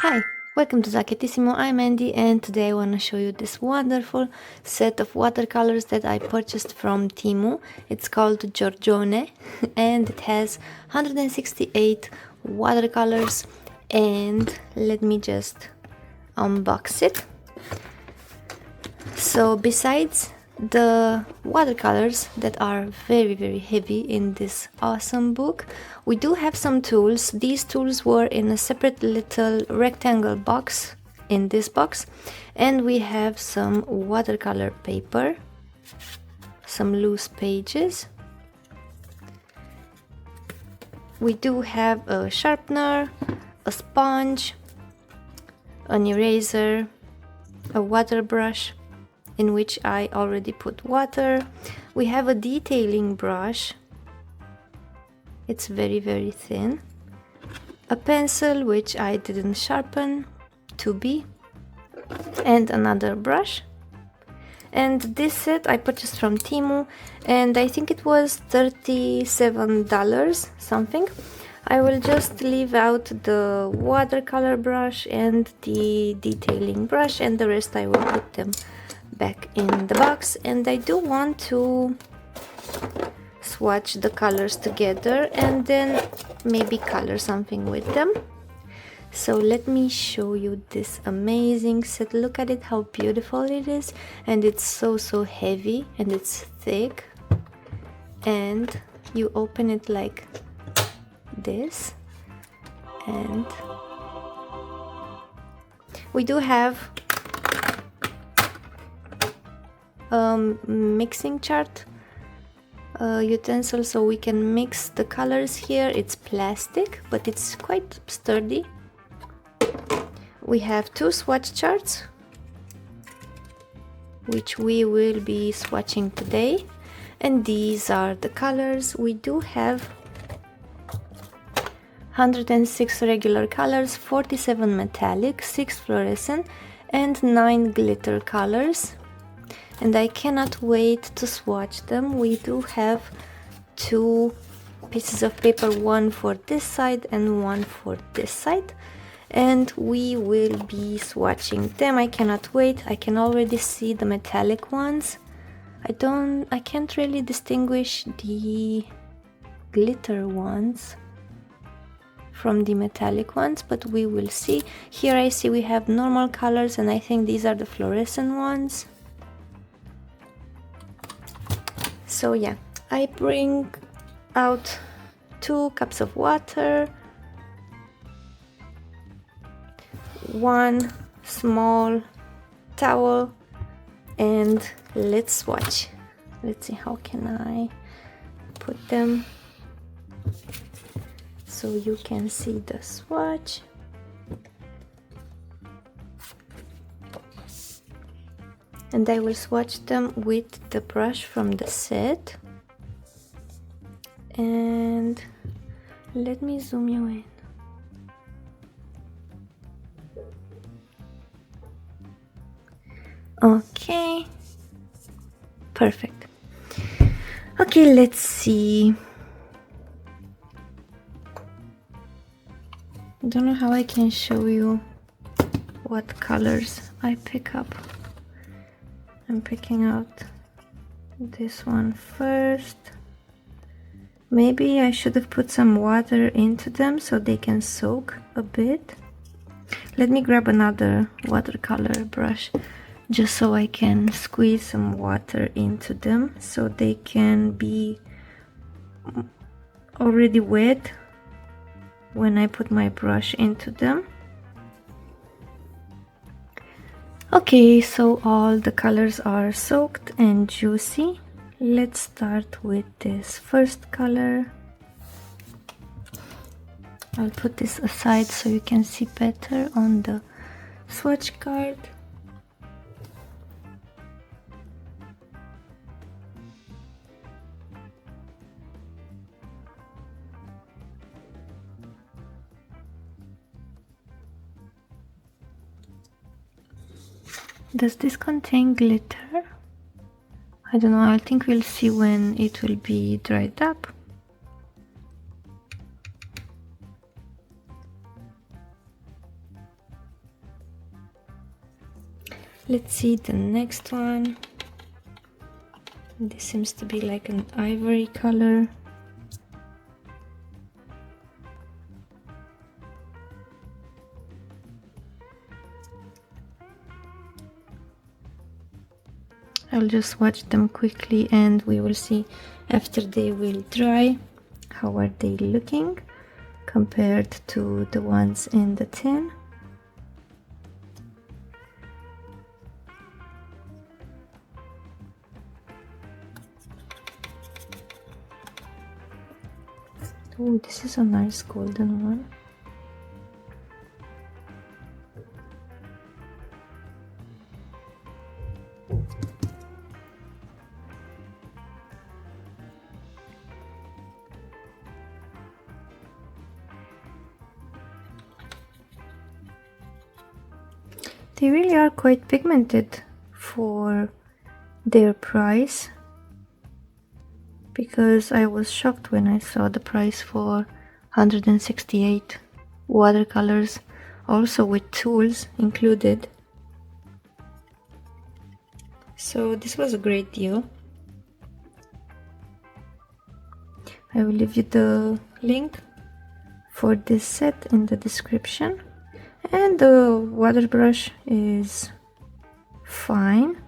Hi, welcome to Zaketissimo. I'm Andy and today I want to show you this wonderful set of watercolors that I purchased from Temu. It's called Giorgione and it has 168 watercolors, and let me just unbox it. So besides the watercolors that are very heavy in this awesome book, we do have some tools. These tools were in a separate little rectangle box in this box, and we have some watercolor paper, some loose pages. We do have a sharpener, a sponge, an eraser, a water brush in which I already put water. We have a detailing brush. It's very thin. A pencil which I didn't sharpen, 2B, and another brush. And this set I purchased from Temu, and I think it was $37 something. I will just leave out the watercolor brush and the detailing brush, and the rest I will put them back in the box. And I do want to swatch the colors together and then maybe color something with them. So let me show you this amazing set. Look at it, how beautiful it is, and it's so heavy and it's thick, and you open it like this, and we do have mixing chart utensil so we can mix the colors here. It's plastic but it's quite sturdy. We have two swatch charts which we will be swatching today, and these are the colors. We do have 106 regular colors, 47 metallic, 6 fluorescent, and 9 glitter colors. And I cannot wait to swatch them. We do have two pieces of paper, one for this side and one for this side, and we will be swatching them. I cannot wait. I can already see the metallic ones. I can't really distinguish the glitter ones from the metallic ones, but we will see. Here I see we have normal colors, and I think these are the fluorescent ones. So yeah, I bring out 2 cups of water, 1 small towel, and let's swatch. Let's see, how can I put them so you can see the swatch. And I will swatch them with the brush from the set. And let me zoom you in. Okay, perfect. Okay, let's see. I don't know how I can show you what colors I pick up. I'm picking out this one first. Maybe I should have put some water into them so they can soak a bit. Let me grab another watercolor brush just so I can squeeze some water into them so they can be already wet when I put my brush into them. Okay, so all the colors are soaked and juicy. Let's start with this first color. I'll put this aside so you can see better on the swatch card. Does this contain glitter? I don't know, I think we'll see when it will be dried up. Let's see the next one. This seems to be like an ivory color. I'll just watch them quickly and we will see after they will dry how are they looking compared to the ones in the tin. Oh, this is a nice golden one. They really are quite pigmented for their price, because I was shocked when I saw the price for 168 watercolors, also with tools included. So this was a great deal. I will leave you the link for this set in the description. And the water brush is fine.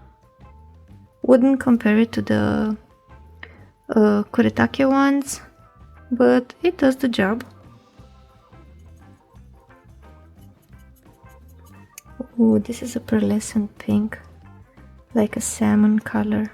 Wouldn't compare it to the Kuretake ones, but it does the job. Oh, this is a pearlescent pink, like a salmon color.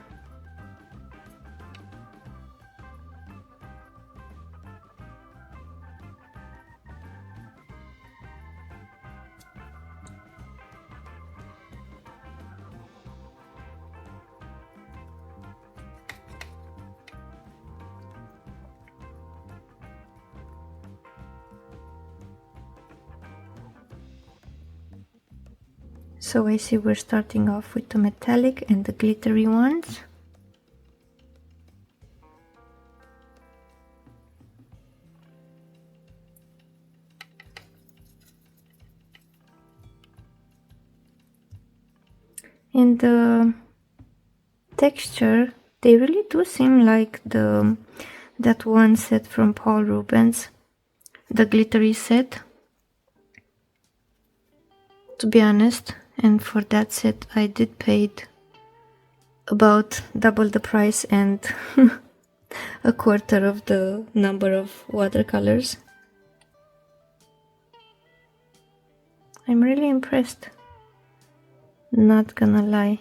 So I see we're starting off with the metallic and the glittery ones. And the texture, they really do seem like that one set from Paul Rubens, the glittery set, to be honest. And for that set I did pay about double the price and a quarter of the number of watercolors. I'm really impressed, not gonna lie.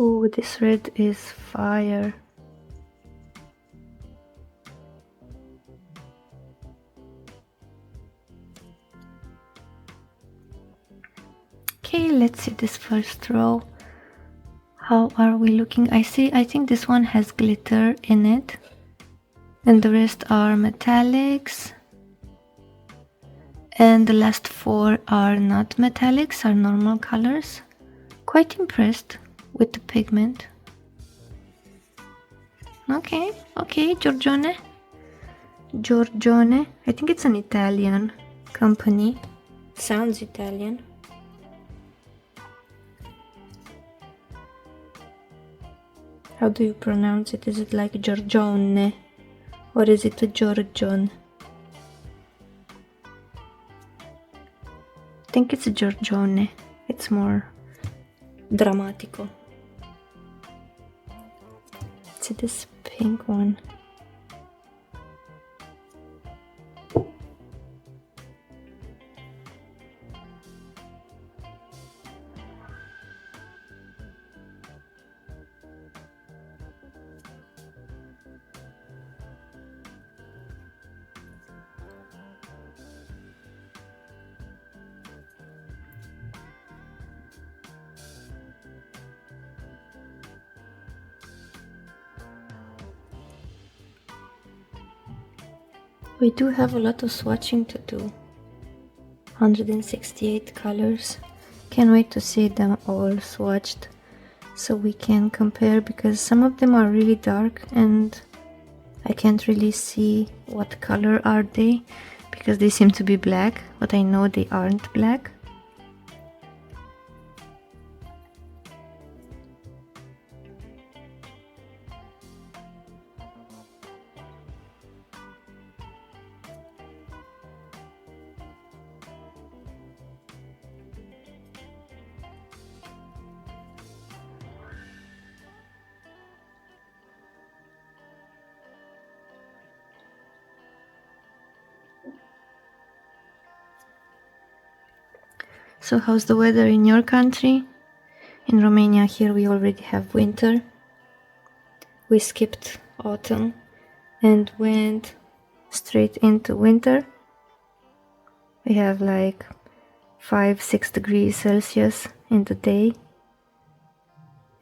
Oh, this red is fire. Okay, let's see this first row. How are we looking? I think this one has glitter in it, and the rest are metallics. And the last four are not metallics, are normal colors. Quite impressed with the pigment. Okay, Giorgione. I think it's an Italian company. Sounds Italian. How do you pronounce it? Is it like Giorgione? Or is it a Giorgione? I think it's a Giorgione. It's more dramatico. See this pink one. We do have a lot of swatching to do. 168 colors. Can't wait to see them all swatched so we can compare, because some of them are really dark and I can't really see what color are they because they seem to be black, but I know they aren't black. So how's the weather in your country? In Romania here we already have winter. We skipped autumn and went straight into winter. We have like 5-6 degrees Celsius in the day,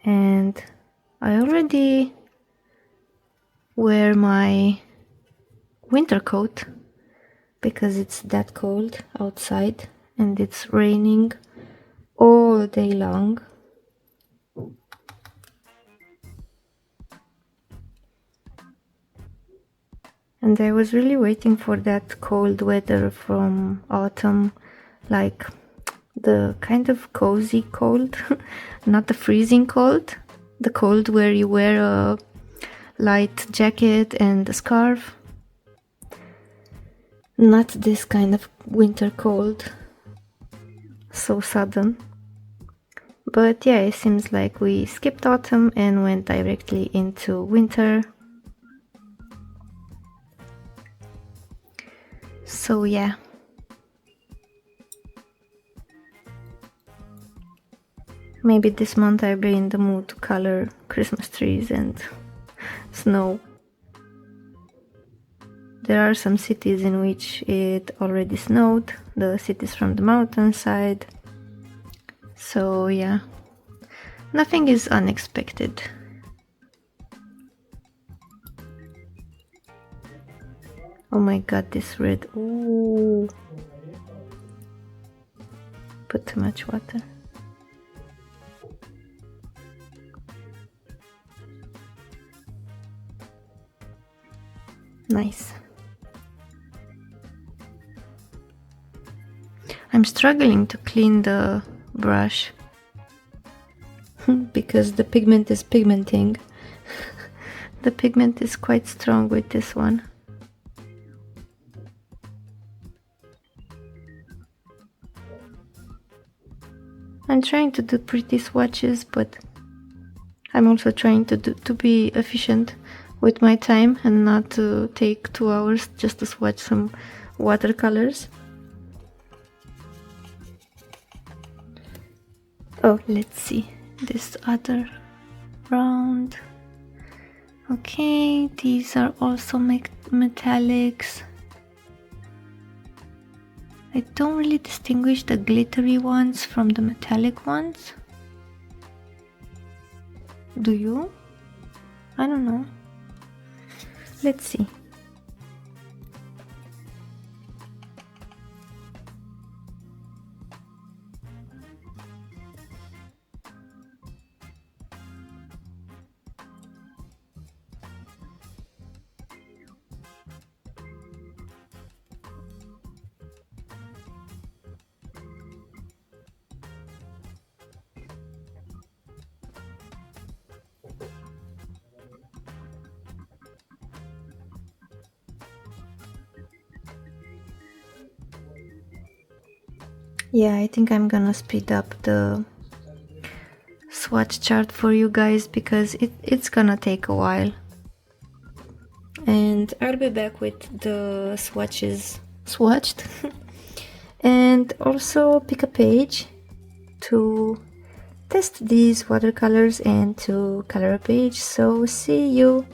and I already wear my winter coat because it's that cold outside and it's raining all day long. And I was really waiting for that cold weather from autumn, like the kind of cozy cold, not the freezing cold, the cold where you wear a light jacket and a scarf. Not this kind of winter cold, so sudden. But yeah, it seems like we skipped autumn and went directly into winter. So yeah. Maybe this month I'll be in the mood to color Christmas trees and snow. There are some cities in which it already snowed, the cities from the mountainside. So yeah, nothing is unexpected. Oh my god, this red, ooh. Put too much water. Nice. I'm struggling to clean the brush because the pigment is pigmenting. The pigment is quite strong with this one. I'm trying to do pretty swatches, but I'm also trying to be efficient with my time and not to take 2 hours just to swatch some watercolors. Oh, let's see this other round. Okay, these are also metallics. I don't really distinguish the glittery ones from the metallic ones. Do you? I don't know. Let's see. Yeah, I think I'm gonna speed up the swatch chart for you guys because it's gonna take a while. And I'll be back with the swatches swatched and also pick a page to test these watercolors and to color a page. So see you.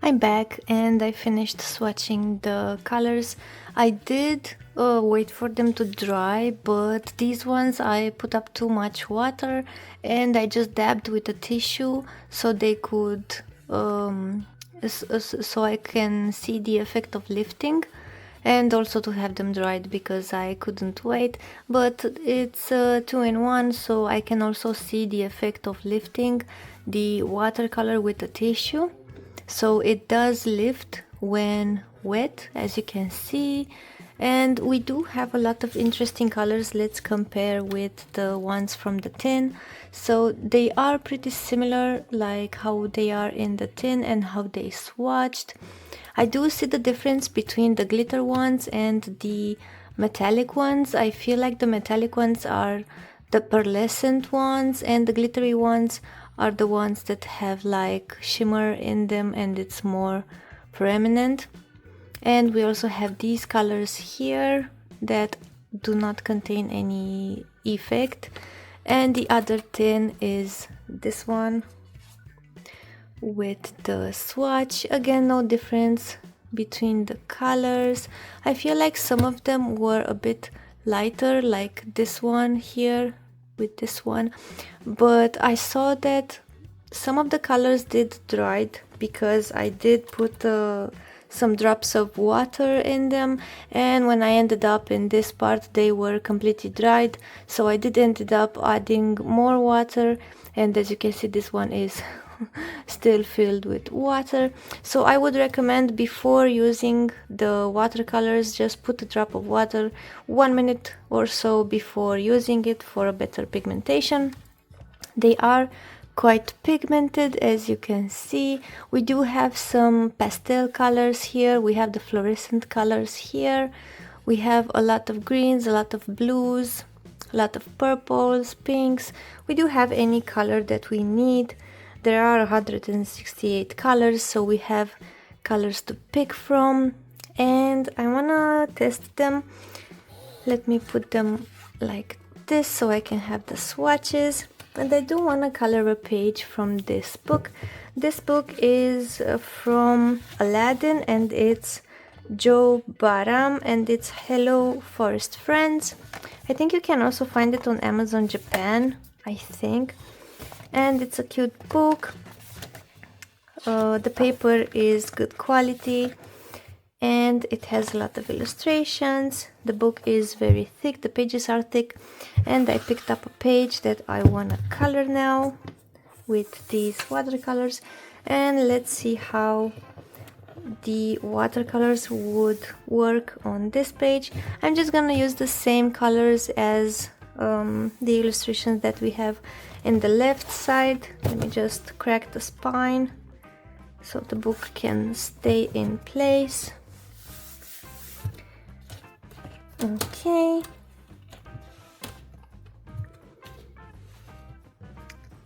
I'm back and I finished swatching the colors. I did wait for them to dry, but these ones I put up too much water and I just dabbed with a tissue so they could so I can see the effect of lifting, and also to have them dried because I couldn't wait. But it's 2-in-1, so I can also see the effect of lifting the watercolor with the tissue. So it does lift when wet, as you can see. And we do have a lot of interesting colors. Let's compare with the ones from the tin. So they are pretty similar, like how they are in the tin and how they swatched. I do see the difference between the glitter ones and the metallic ones. I feel like the metallic ones are the pearlescent ones and the glittery ones are the ones that have like shimmer in them and it's more prominent. And we also have these colors here that do not contain any effect. And the other tin is this one with the swatch. Again, no difference between the colors. I feel like some of them were a bit lighter, like this one here with this one, but I saw that some of the colors did dried because I did put some drops of water in them, and when I ended up in this part they were completely dried, so I did ended up adding more water, and as you can see this one is still filled with water. So I would recommend before using the watercolors just put a drop of water 1 minute or so before using it for a better pigmentation. They are quite pigmented, as you can see. We do have some pastel colors here, we have the fluorescent colors here, we have a lot of greens, a lot of blues, a lot of purples, pinks. We do have any color that we need. There are 168 colors, so we have colors to pick from, and I wanna test them. Let me put them like this so I can have the swatches. And I do want to color a page from this book. This book is from Aladdin and it's Joe Baram and it's Hello Forest Friends. I think you can also find it on Amazon Japan, I think. And it's a cute book. The paper is good quality and it has a lot of illustrations. The book is very thick, the pages are thick, and I picked up a page that I want to color now with these watercolors, and let's see how the watercolors would work on this page. I'm just gonna use the same colors as the illustrations that we have in the left side. Let me just crack the spine so the book can stay in place. Okay.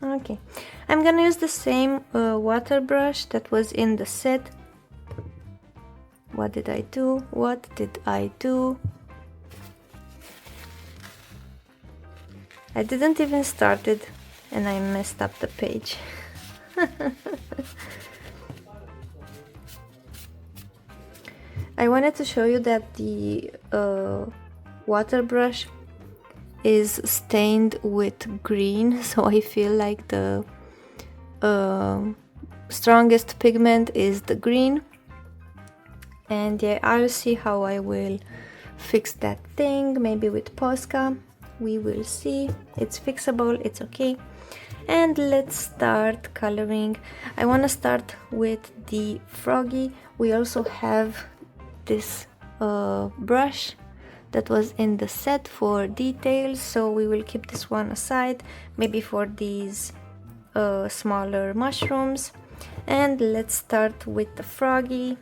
Okay, I'm gonna use the same water brush that was in the set. What did I do? What did I do? I didn't even start it and I messed up the page. I wanted to show you that the water brush is stained with green, so I feel like the strongest pigment is the green. And yeah, I'll see how I will fix that thing, maybe with Posca. We will see. It's fixable, it's okay. And let's start coloring. I want to start with the froggy. We also have this brush that was in the set for details, so we will keep this one aside, maybe for these smaller mushrooms. And let's start with the froggy.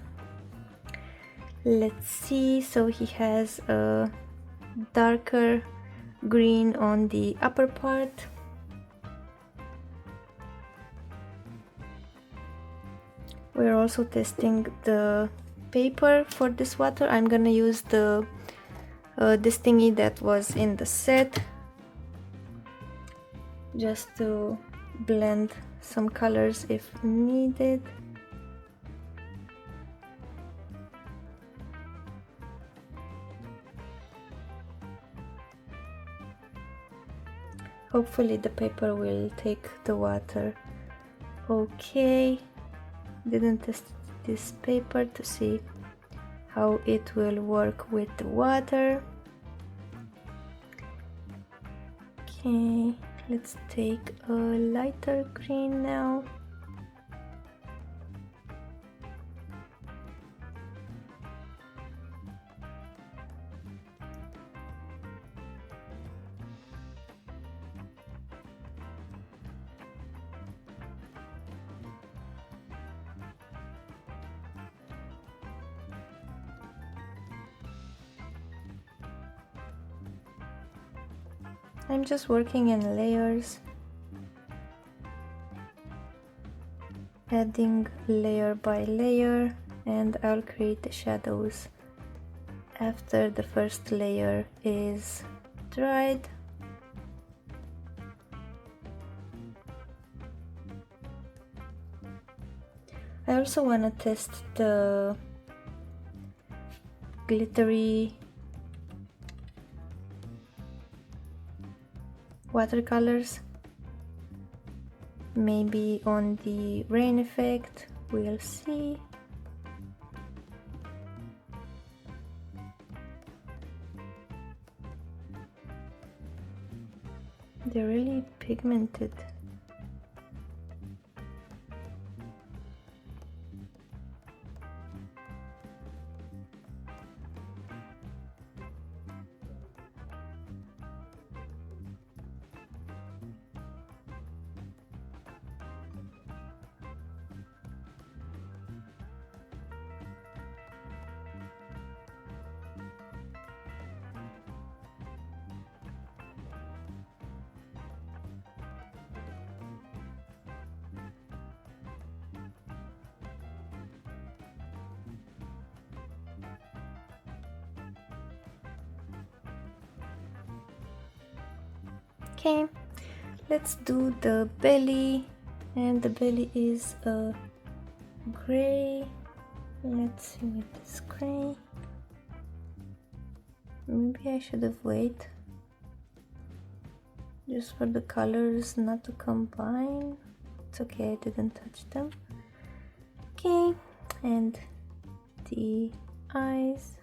Let's see, so he has a darker green on the upper part. We're also testing the paper for this water. I'm gonna use the this thingy that was in the set just to blend some colors if needed. Hopefully the paper will take the water. Okay, didn't test this paper to see how it will work with the water. Okay, let's take a lighter green now. I'm just working in layers, adding layer by layer, and I'll create the shadows after the first layer is dried. I also want to test the glittery watercolors, maybe on the rain effect, we'll see. They're really pigmented. Okay, let's do the belly, and the belly is a gray. Let's see with this gray. Maybe I should have waited just for the colors not to combine. It's okay, I didn't touch them. Okay, and the eyes.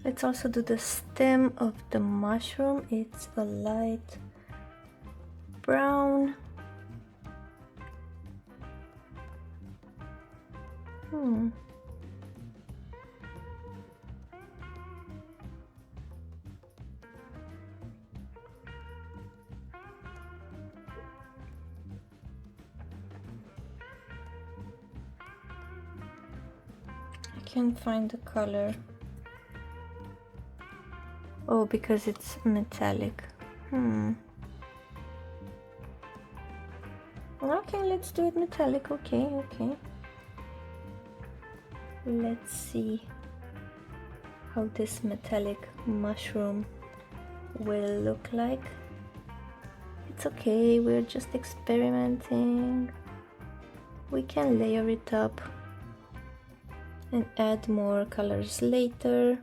Let's also do the stem of the mushroom. It's a light brown. I can't find the color. Oh, because it's metallic. Okay, let's do it metallic. Okay. Let's see how this metallic mushroom will look like. It's okay, we're just experimenting. We can layer it up and add more colors later.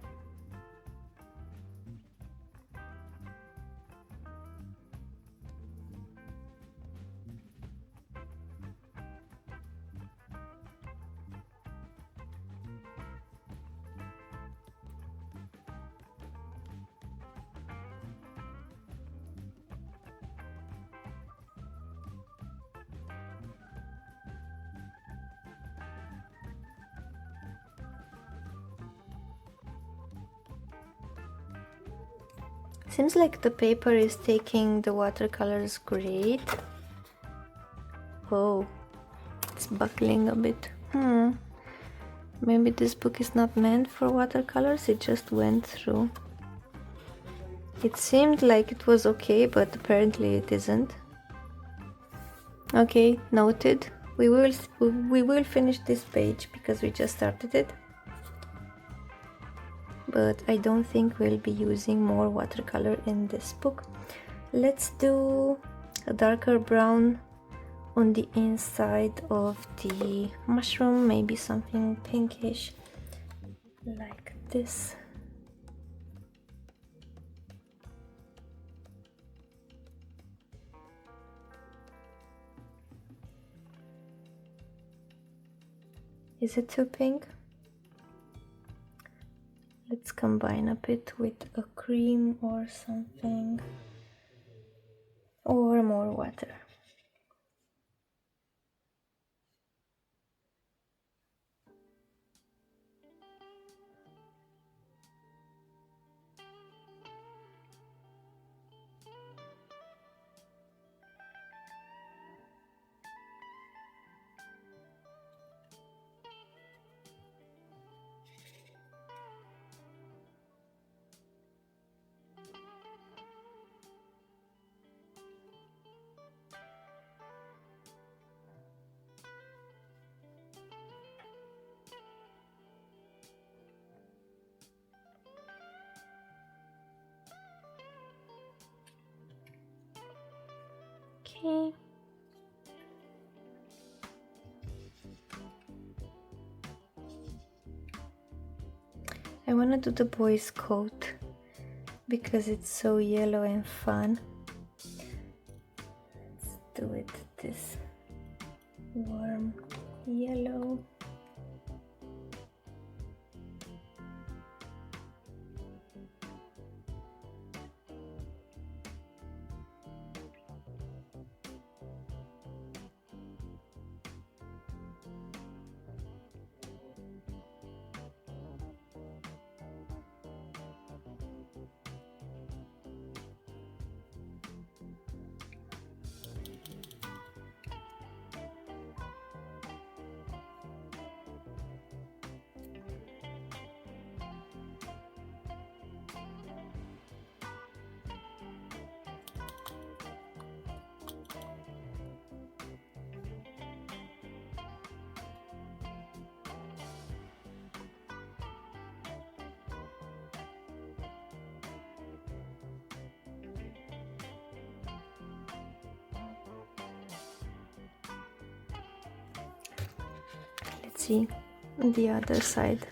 Seems like the paper is taking the watercolors great. Oh, it's buckling a bit. Maybe this book is not meant for watercolors, it just went through. It seemed like it was okay, but apparently it isn't. Okay, noted. We will finish this page because we just started it. But I don't think we'll be using more watercolor in this book. Let's do a darker brown on the inside of the mushroom, maybe something pinkish like this. Is it too pink? Let's combine a bit with a cream or something, or more water. Okay. I want to do the boy's coat because it's so yellow and fun. Let's do it this warm yellow. Let's see the other side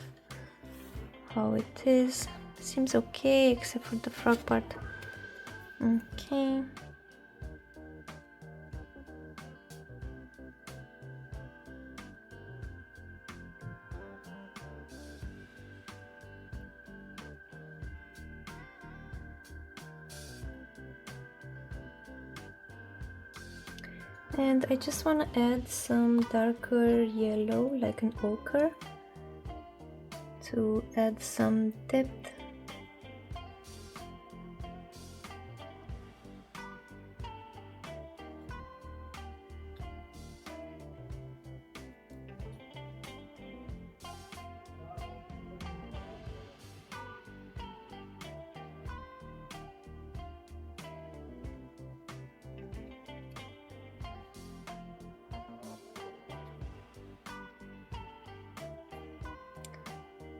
how it is. Seems okay except for the frog part. Okay. And I just want to add some darker yellow, like an ochre, to add some depth.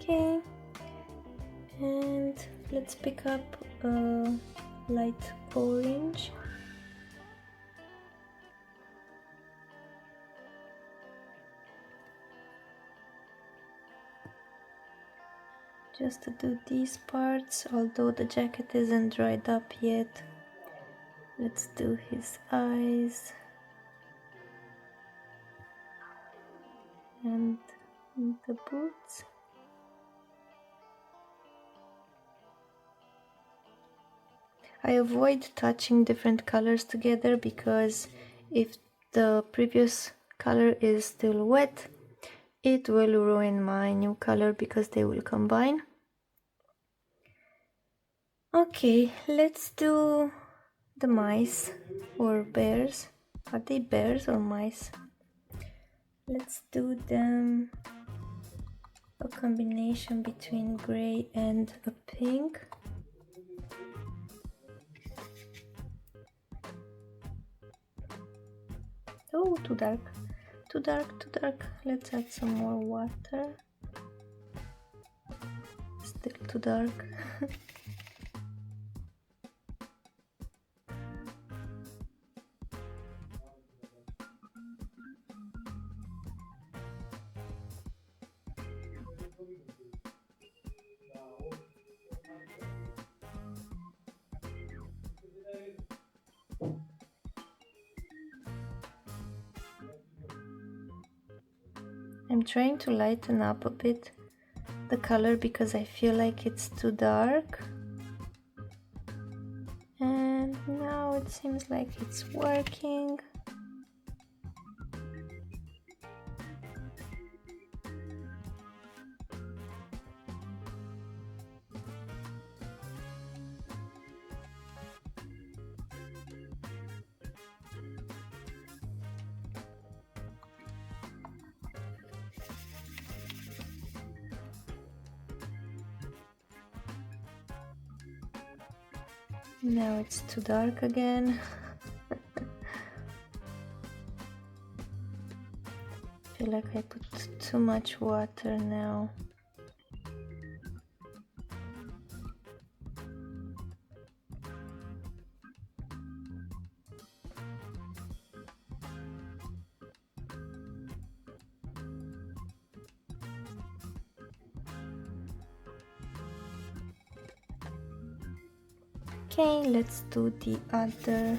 Okay, and let's pick up a light orange. Just to do these parts, although the jacket isn't dried up yet. Let's do his eyes and the boots. I avoid touching different colors together because if the previous color is still wet, it will ruin my new color because they will combine. Okay, let's do the mice or bears. Are they bears or mice? Let's do them a combination between gray and a pink. Oh, too dark. Too dark, too dark. Let's add some more water. Still too dark. I'm trying to lighten up a bit the color because I feel like it's too dark. And now it seems like it's working. Now it's too dark again. I feel like I put too much water now. Okay, let's do the other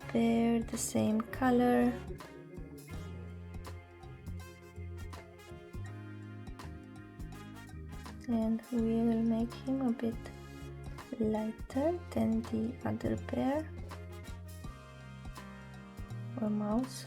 pair, the same color. And we will make him a bit lighter than the other pair or mouse.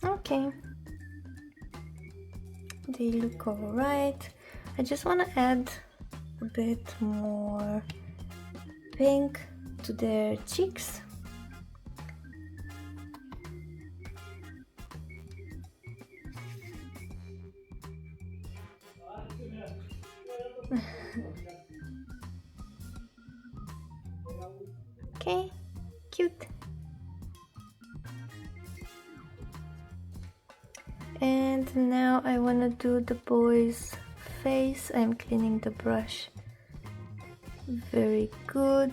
Okay, they look alright. I just want to add a bit more pink to their cheeks. Okay, cute. And now I want to do the boy's face. I'm cleaning the brush very good.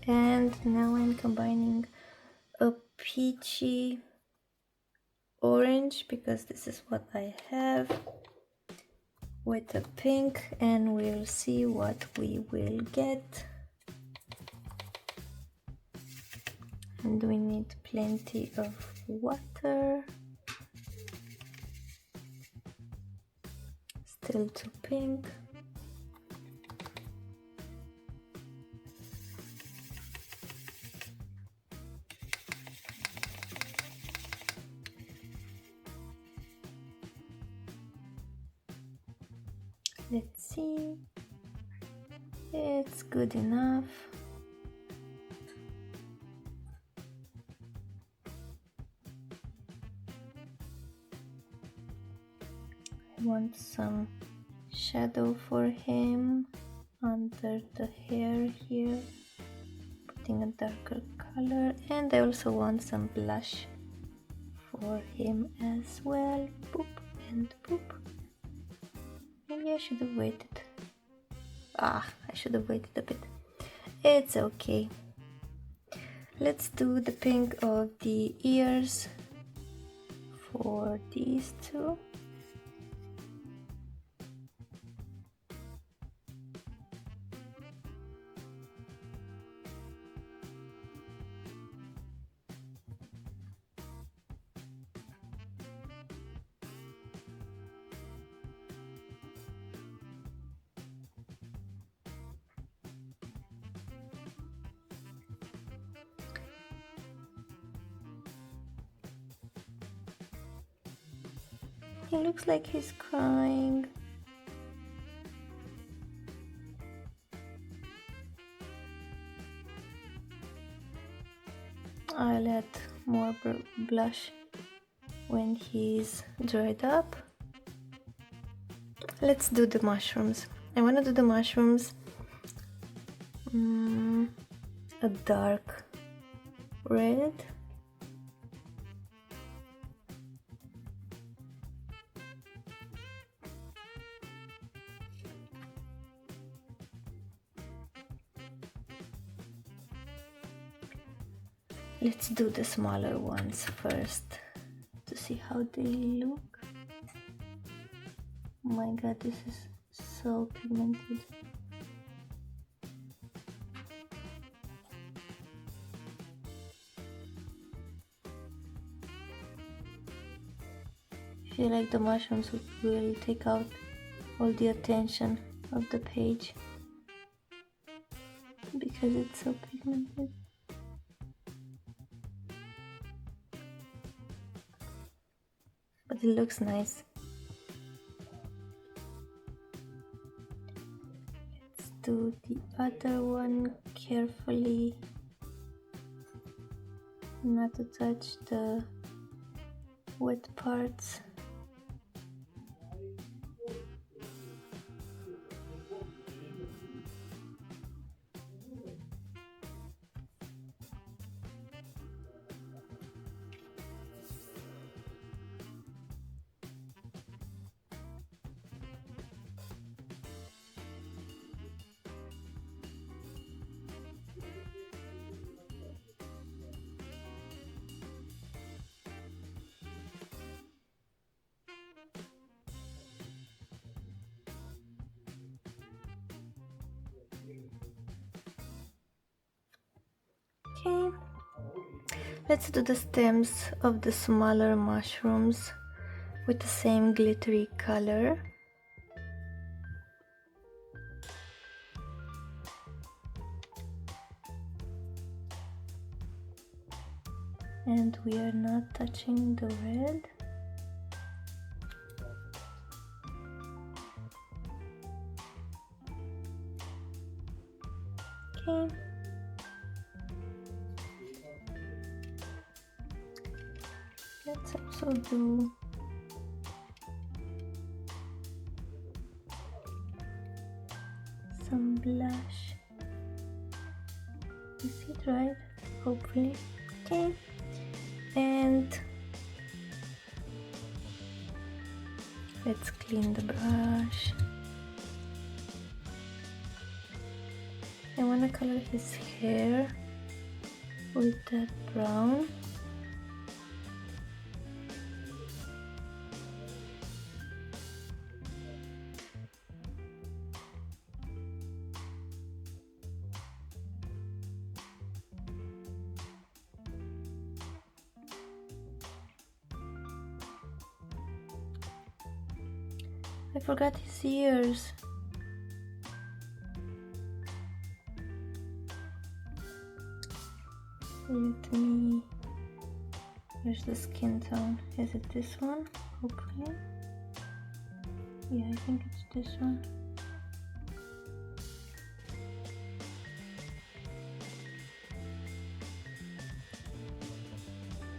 And now I'm combining a peachy orange, because this is what I have, with a pink, and we'll see what we will get. And we need plenty of water. Still too pink. Let's see. It's good enough. I want some shadow for him under the hair here, putting a darker color, and I also want some blush for him as well. Boop and boop. Maybe I should have waited. I should have waited a bit. It's okay. Let's do the pink of the ears for these two. He looks like he's crying. blush when he's dried up. Let's do the mushrooms. I want to do the mushrooms a dark red. Let's do the smaller ones first to see how they look. Oh my god, this is so pigmented. I feel like the mushrooms will take out all the attention of the page because it's so pigmented. But it looks nice. Let's do the other one carefully, not to touch the wet parts. Okay, let's do the stems of the smaller mushrooms with the same glittery color. And we are not touching the red. Okay. Let's also do some blush. You see it right? Hopefully. Okay. And let's clean the brush. I want to color his hair with that brown. I forgot his ears. Let me... Here's the skin tone. Is it this one? Hopefully. Yeah, I think it's this one.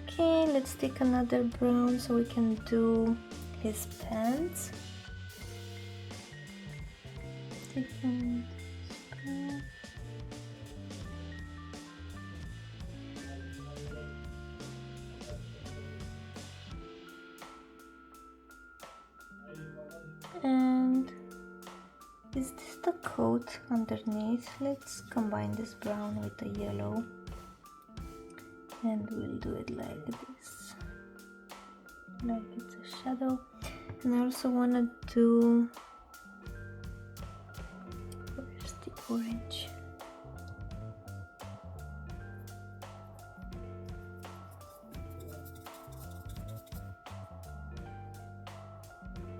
Okay, let's take another brown so we can do his pants. Taking this brown. And is this the coat underneath? Let's combine this brown with the yellow and we'll do it like this, like it's a shadow. And I also want to do, where's the orange?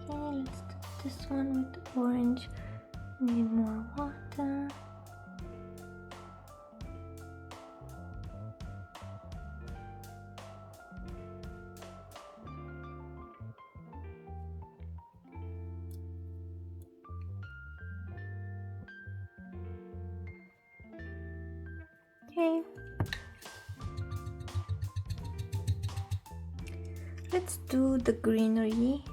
Okay, let's do this one with the orange. Need more water. Okay. Let's do the greenery.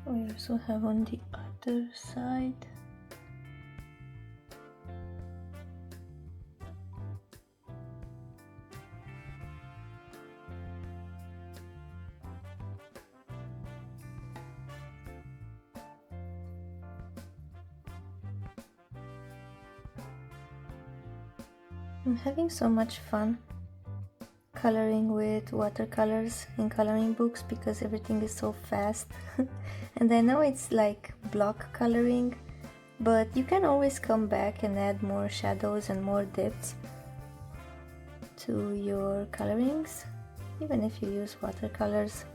We also have on the other side. I'm having so much fun coloring with watercolors in coloring books because everything is so fast. And I know it's like block coloring, but you can always come back and add more shadows and more depths to your colorings, even if you use watercolors.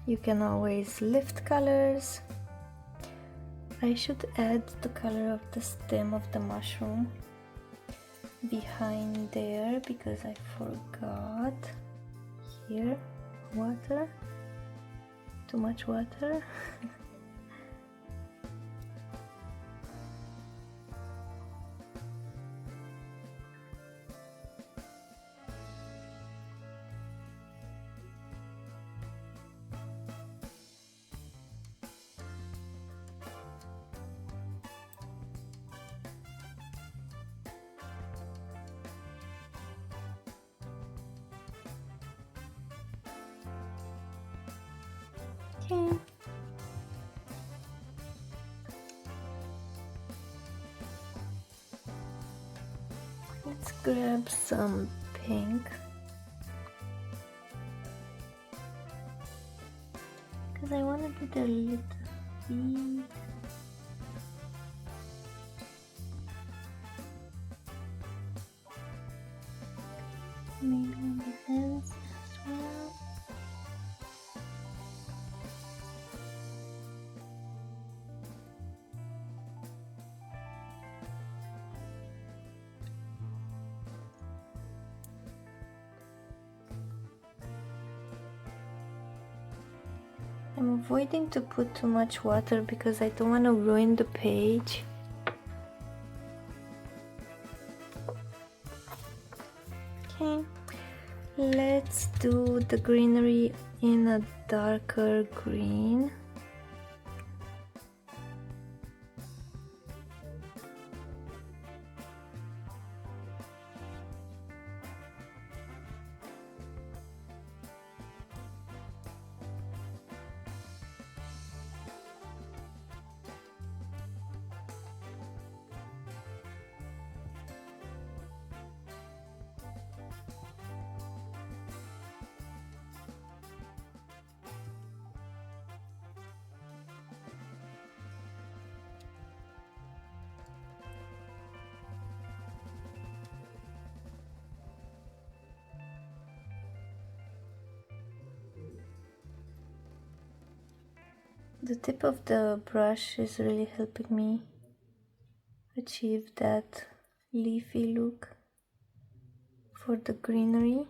You can always lift colors. I should add the color of the stem of the mushroom behind there because I forgot. Here, water, too much water. Okay. Let's grab some pink. Because I want to do the little bit. Maybe on the ends as well. I'm avoiding to put too much water because I don't want to ruin the page. Okay, let's do the greenery in a darker green. The tip of the brush is really helping me achieve that leafy look for the greenery.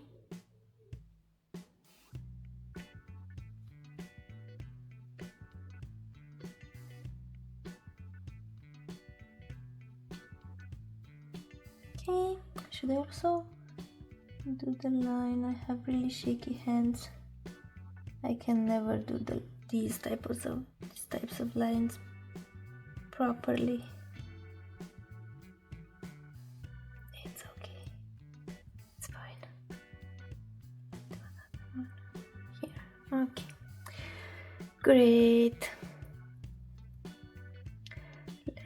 Okay, should I also do the line? I have really shaky hands. I can never do these types of lines properly. It's okay. It's fine. Do another one here. Okay. Great.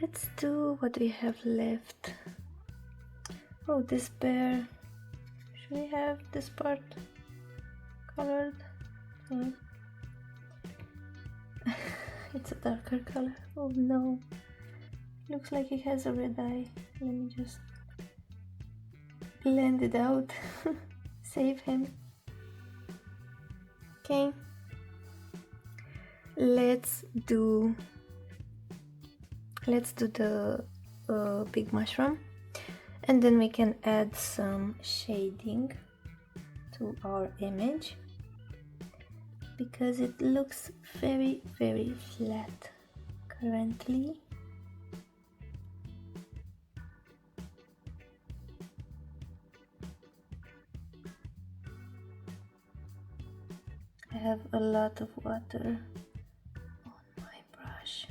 Let's do what we have left. Oh, this bear. Should we have this part colored? No. It's a darker color. Oh no. Looks like he has a red eye. Let me just blend it out. Save him. Okay. Let's do the big mushroom, and then we can add some shading to our image because it looks very flat currently. I have a lot of water on my brush.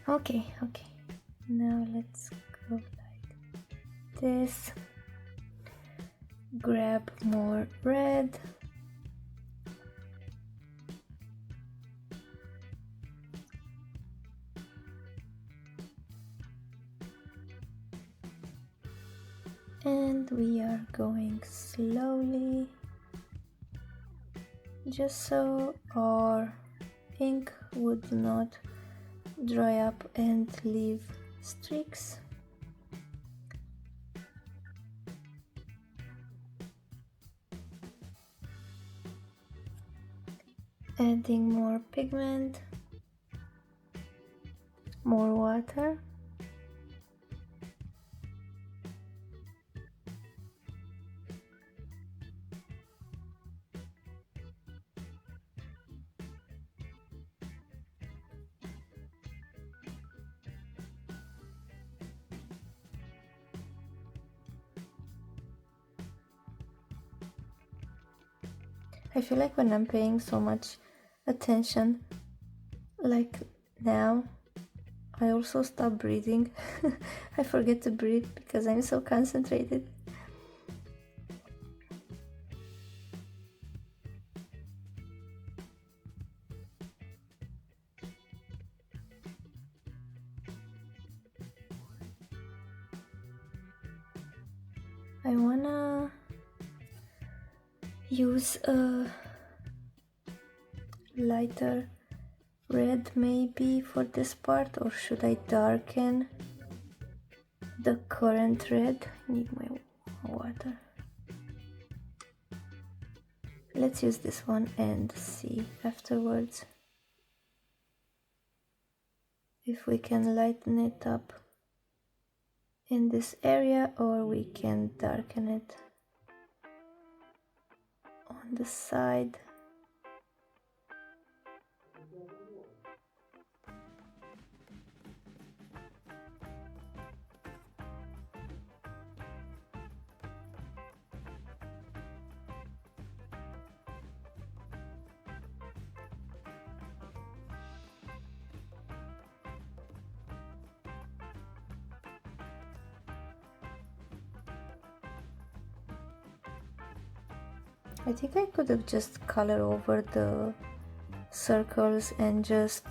Okay, now let's go like this. Grab more red. And we are going slowly, just so our ink would not dry up and leave streaks. Adding more pigment, more water. I feel like when I'm paying so much attention, like now, I also stop breathing. I forget to breathe because I'm so concentrated. I wanna use a lighter red maybe for this part, or should I darken the current red? I need my water. Let's use this one and see afterwards if we can lighten it up in this area, or we can darken it on the side. I think I could have just colored over the circles and just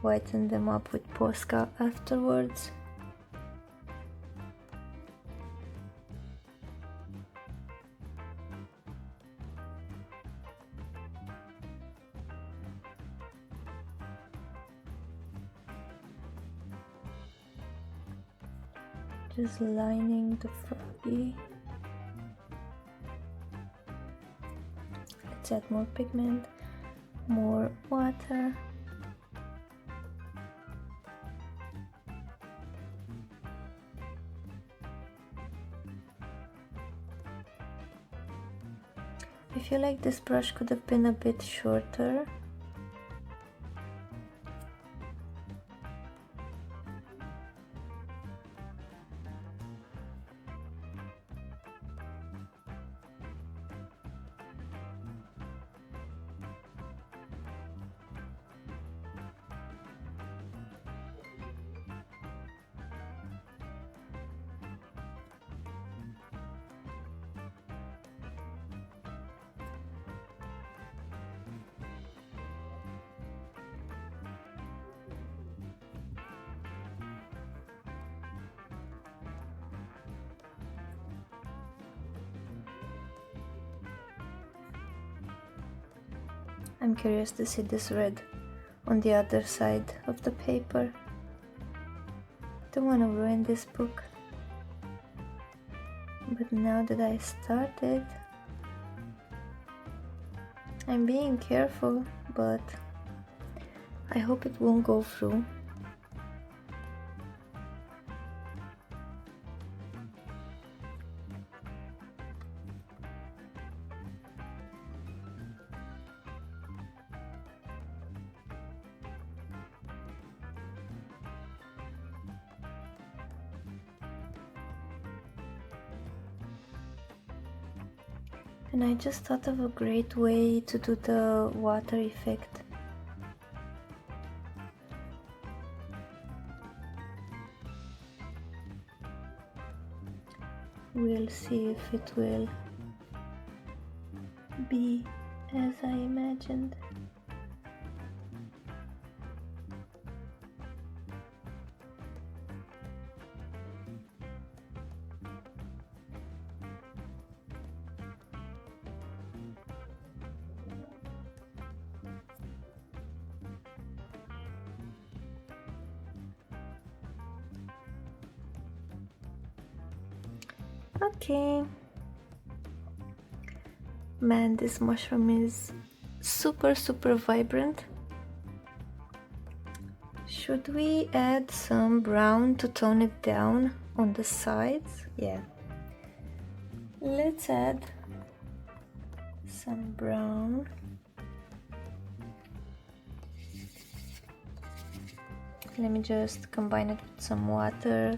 whitened them up with Posca afterwards. Just lining the froggy. Let's add more pigment, more water. I feel like this brush could have been a bit shorter. I'm curious to see this red on the other side of the paper. Don't want to ruin this book. But now that I started, I'm being careful, but I hope it won't go through. And I just thought of a great way to do the water effect. We'll see if it will be as I imagined. Okay. Man, this mushroom is super vibrant. Should we add some brown to tone it down on the sides? Yeah. Let's add some brown. Let me just combine it with some water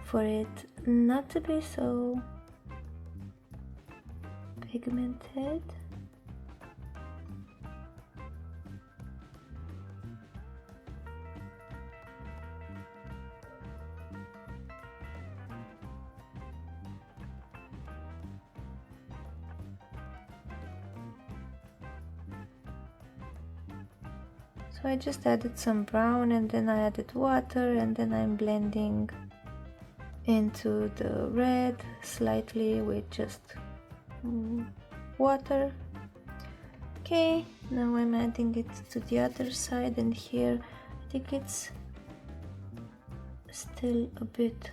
for it not to be so pigmented. So I just added some brown and then I added water and then I'm blending into the red slightly with just water. Okay, now I'm adding it to the other side, and here I think it's still a bit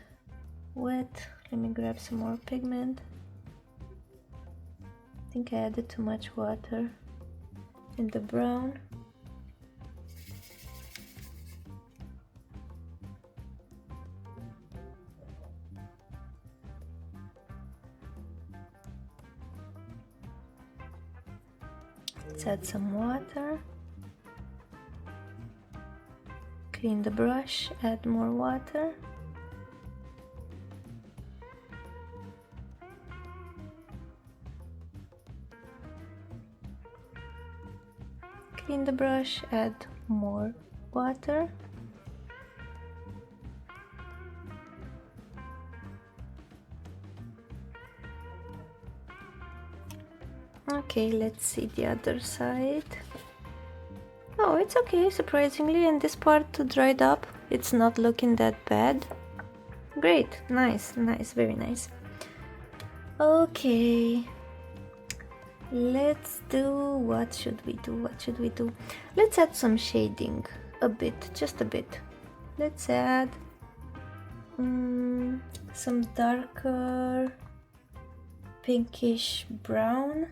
wet. Let me grab some more pigment. I think I added too much water in the brown. Let's add some water. Clean the brush, add more water. Clean the brush, add more water. Okay, let's see the other side. Oh, it's okay, surprisingly, and this part dried up. It's not looking that bad. Great, nice, very nice. Okay, let's do, what should we do? Let's add some shading, a bit, just a bit. Let's add some darker pinkish brown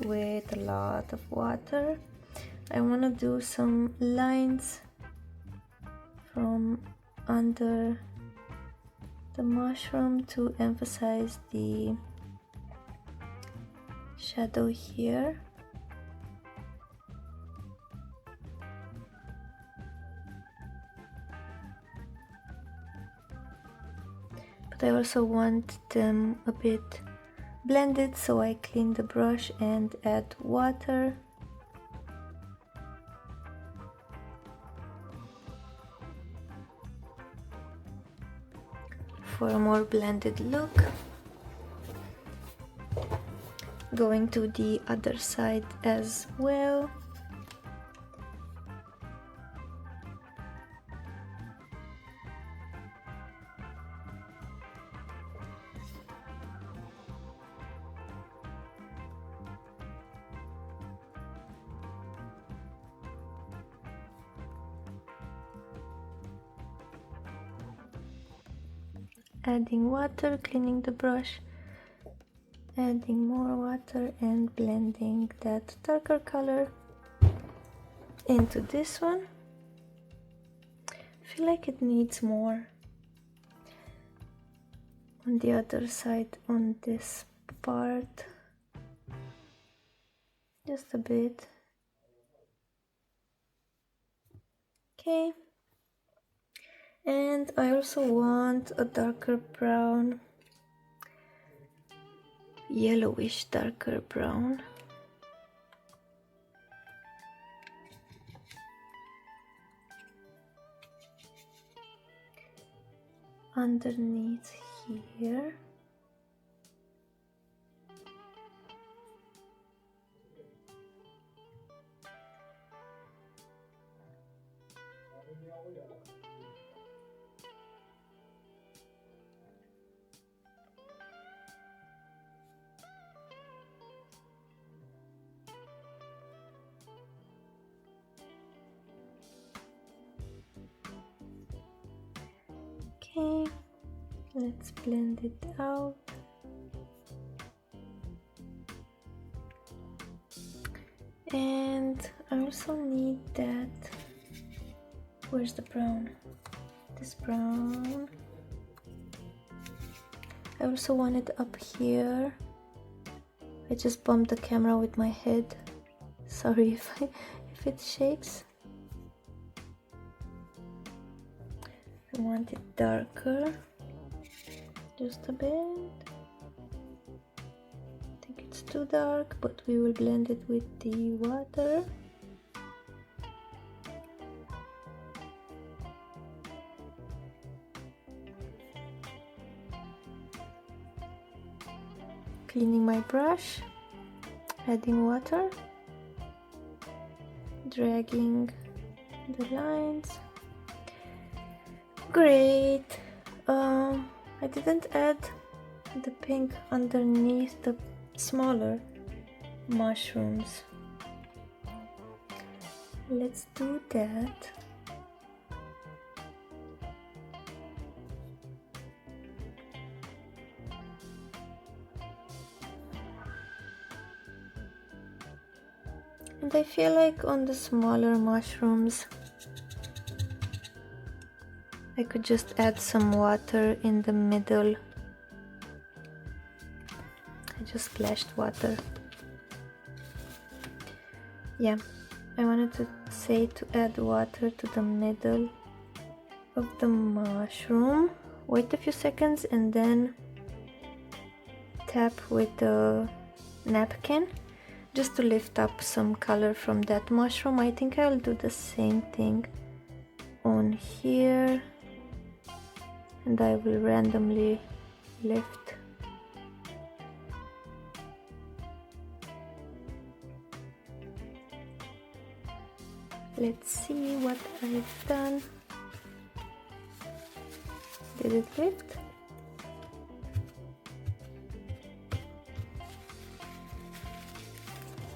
with a lot of water. I want to do some lines from under the mushroom to emphasize the shadow here. But I also want them a bit blended, so I clean the brush and add water. For a more blended look. Going to the other side as well. Adding water, cleaning the brush, adding more water and blending that darker color into this one. I feel like it needs more on the other side, on this part, just a bit. Okay, and I also want a darker brown, yellowish darker brown. Underneath here. Okay, let's blend it out. And I also need that. Where's the brown? This brown. I also want it up here. I just bumped the camera with my head. Sorry if it shakes. I want it darker, just a bit. I think it's too dark, but we will blend it with the water. Cleaning my brush, adding water, dragging the lines. Great. I didn't add the pink underneath the smaller mushrooms. Let's do that. And I feel like on the smaller mushrooms I could just add some water in the middle. I just splashed water. Yeah, I wanted to say to add water to the middle of the mushroom. Wait a few seconds and then tap with the napkin just to lift up some color from that mushroom. I think I'll do the same thing on here. And I will randomly lift. Let's see what I've done. Did it lift?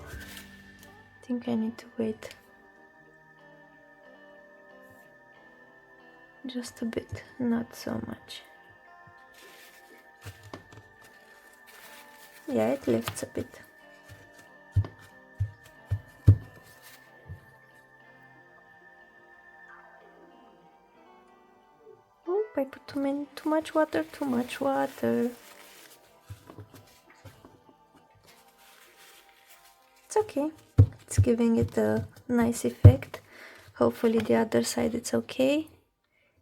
I think I need to wait just a bit, not so much. Yeah, it lifts a bit. Oop, I put too much water, too much water. It's okay. It's giving it a nice effect. Hopefully the other side it's okay.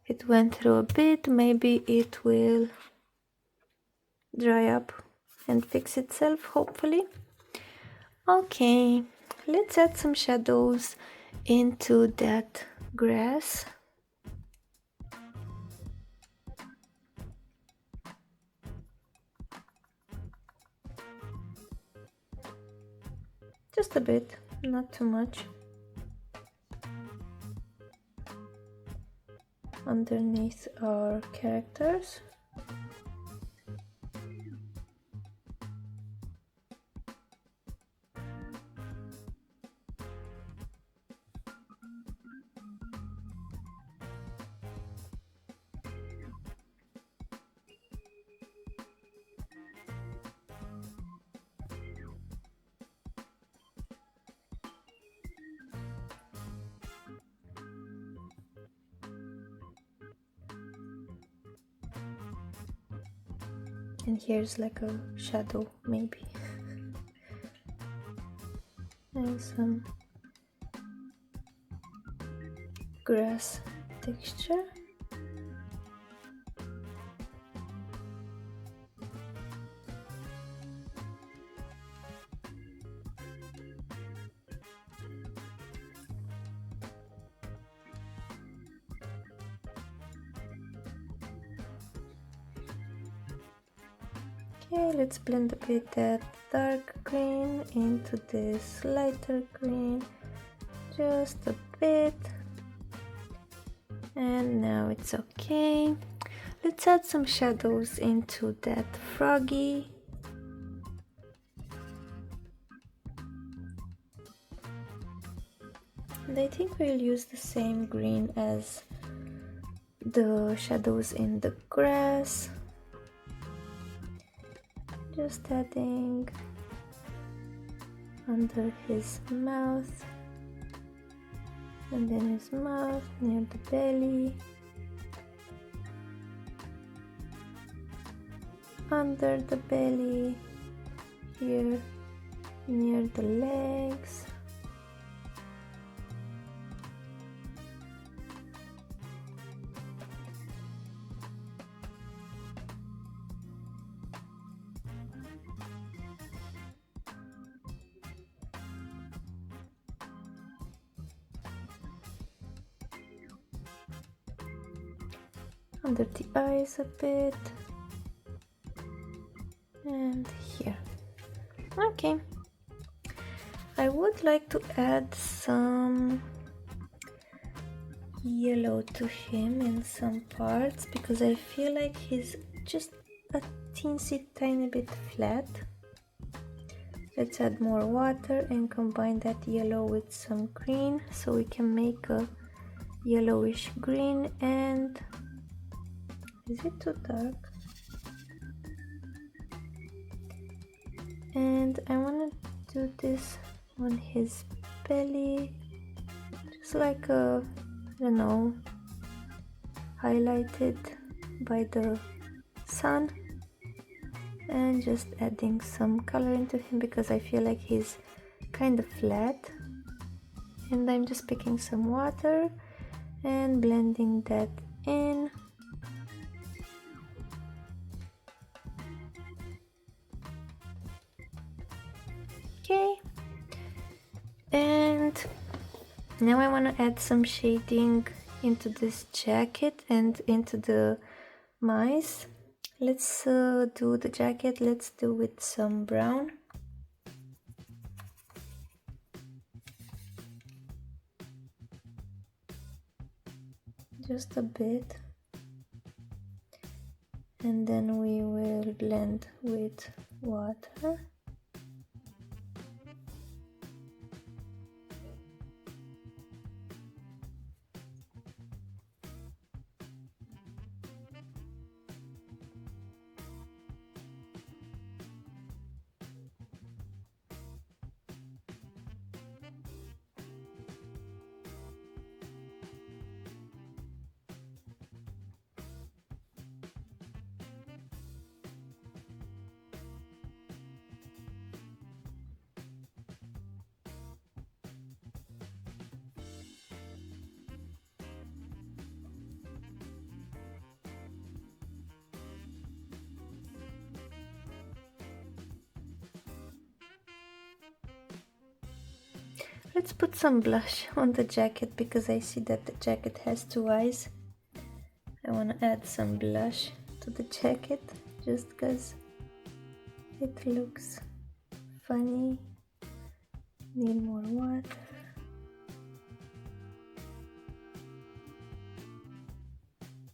It went through a bit, maybe it will dry up and fix itself, hopefully. Okay, let's add some shadows into that grass. Just a bit, not too much. Underneath our characters. And here's like a shadow maybe. And some grass texture. Okay, let's blend a bit that dark green into this lighter green, just a bit. And now it's okay. Let's add some shadows into that froggy. And I think we'll use the same green as the shadows in the grass. Just adding under his mouth, and then his mouth, near the belly, under the belly, here near the legs. Under the eyes a bit, and here. Okay, I would like to add some yellow to him in some parts because I feel like he's just a teensy tiny bit flat. Let's add more water and combine that yellow with some green so we can make a yellowish green. And is it too dark? And I want to do this on his belly, just like a, I don't know, highlighted by the sun, and just adding some color into him because I feel like he's kind of flat. And I'm just picking some water and blending that in. Okay, and now I want to add some shading into this jacket and into the mice. Let's do the jacket, let's do with some brown. Just a bit. And then we will blend with water. Let's put some blush on the jacket because I see that the jacket has two eyes. I want to add some blush to the jacket just because it looks funny. Need more water.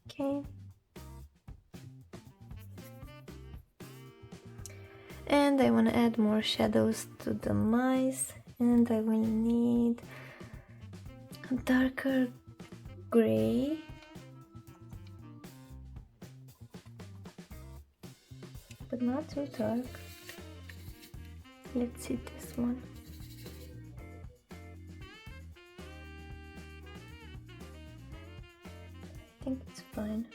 Okay. And I want to add more shadows to the mice. And I will need a darker gray, but not too dark. Let's see this one. I think it's fine.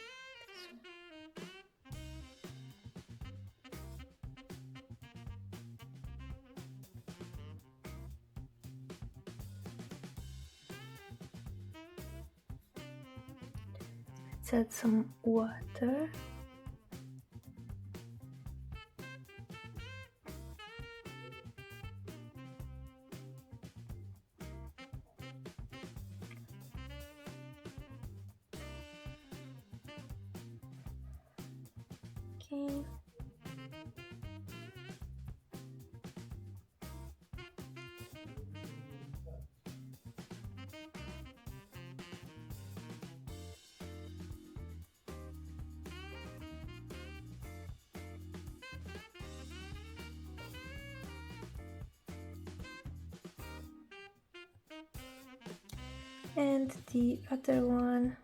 Let's add some water. Okay. And the other one.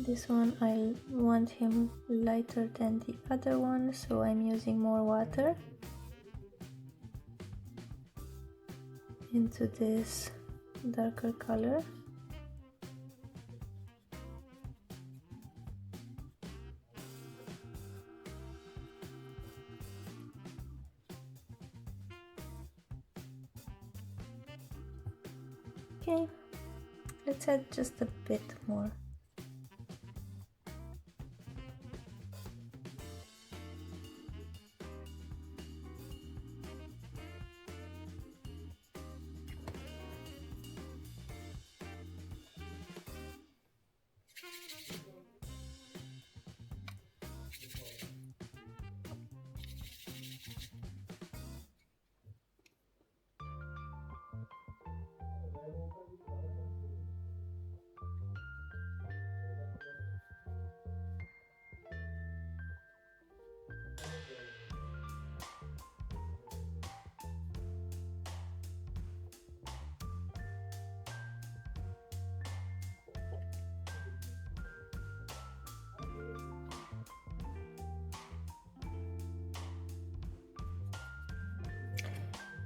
This one I want him lighter than the other one, so I'm using more water into this darker color. Okay, let's add just a bit more.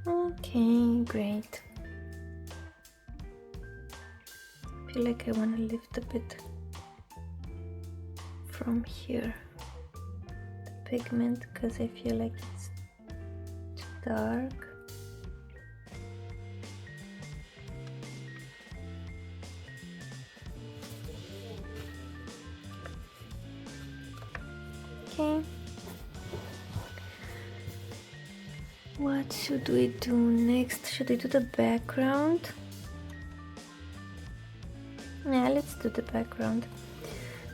Okay, great. I feel like I want to lift a bit from here the pigment because I feel like it's too dark. Okay. What should we do next? Should we do the background? Yeah, let's do the background.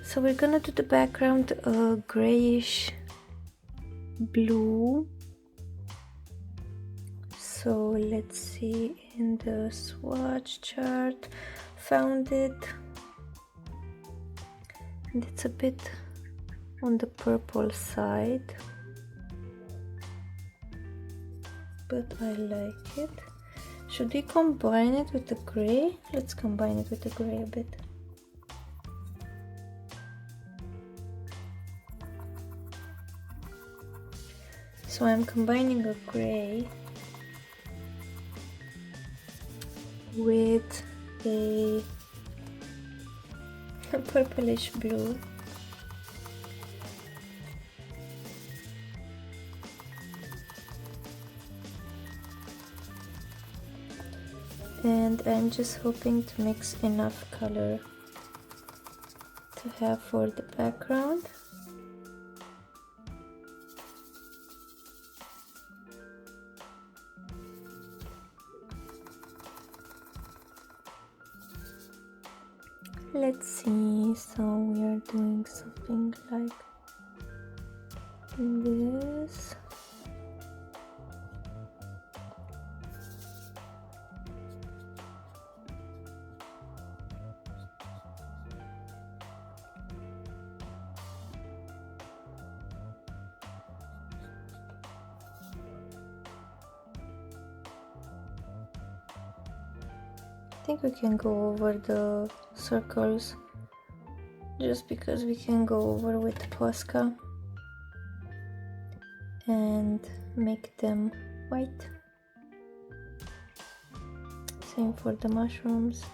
So we're gonna do the background grayish blue. So let's see in the swatch chart, found it, and it's a bit on the purple side, but I like it. Should we combine it with the gray? Let's combine it with the gray a bit. So I'm combining a gray with a purplish blue. And I'm just hoping to mix enough color to have for the background. Let's see, so we are doing something like this. I think we can go over the circles just because we can go over with Posca and make them white. Same for the mushrooms.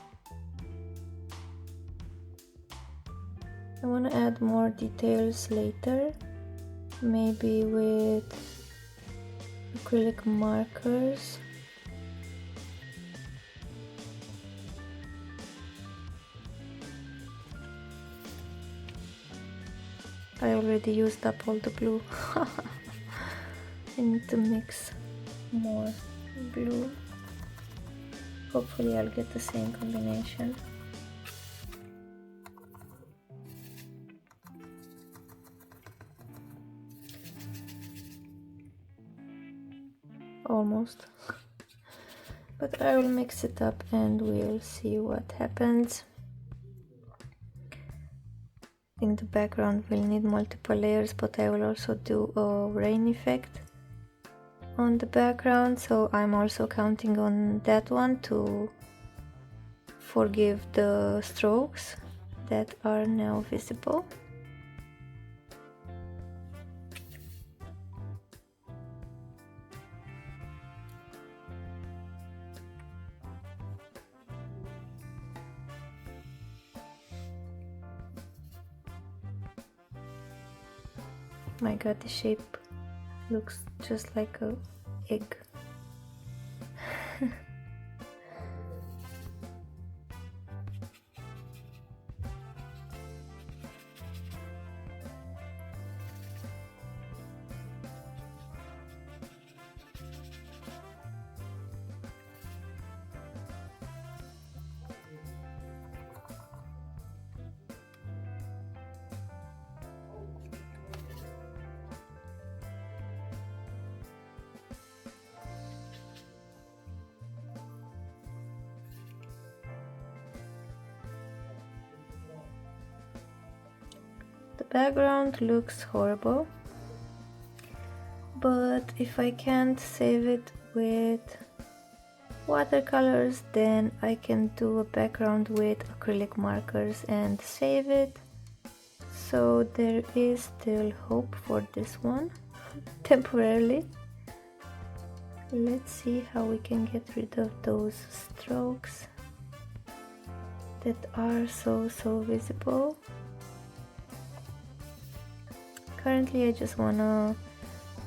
I want to add more details later, maybe with acrylic markers. I already used up all the blue. I need to mix more blue. Hopefully I'll get the same combination. Almost. But I will mix it up and we'll see what happens. In the background we'll need multiple layers, but I will also do a rain effect on the background, so I'm also counting on that one to forgive the strokes that are now visible. My god, the shape looks just like a egg. The background looks horrible, but if I can't save it with watercolors, then I can do a background with acrylic markers and save it. So there is still hope for this one, temporarily. Let's see how we can get rid of those strokes that are so visible. Currently I just wanna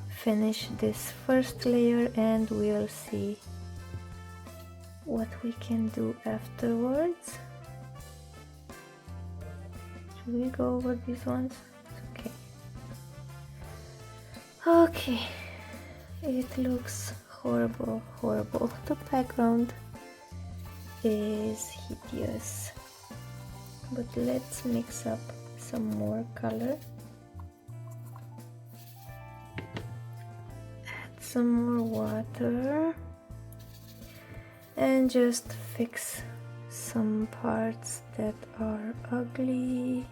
finish this first layer and we'll see what we can do afterwards. Should we go over these ones? Okay. Okay. It looks horrible. The background is hideous. But let's mix up some more color. Some more water and just fix some parts that are ugly.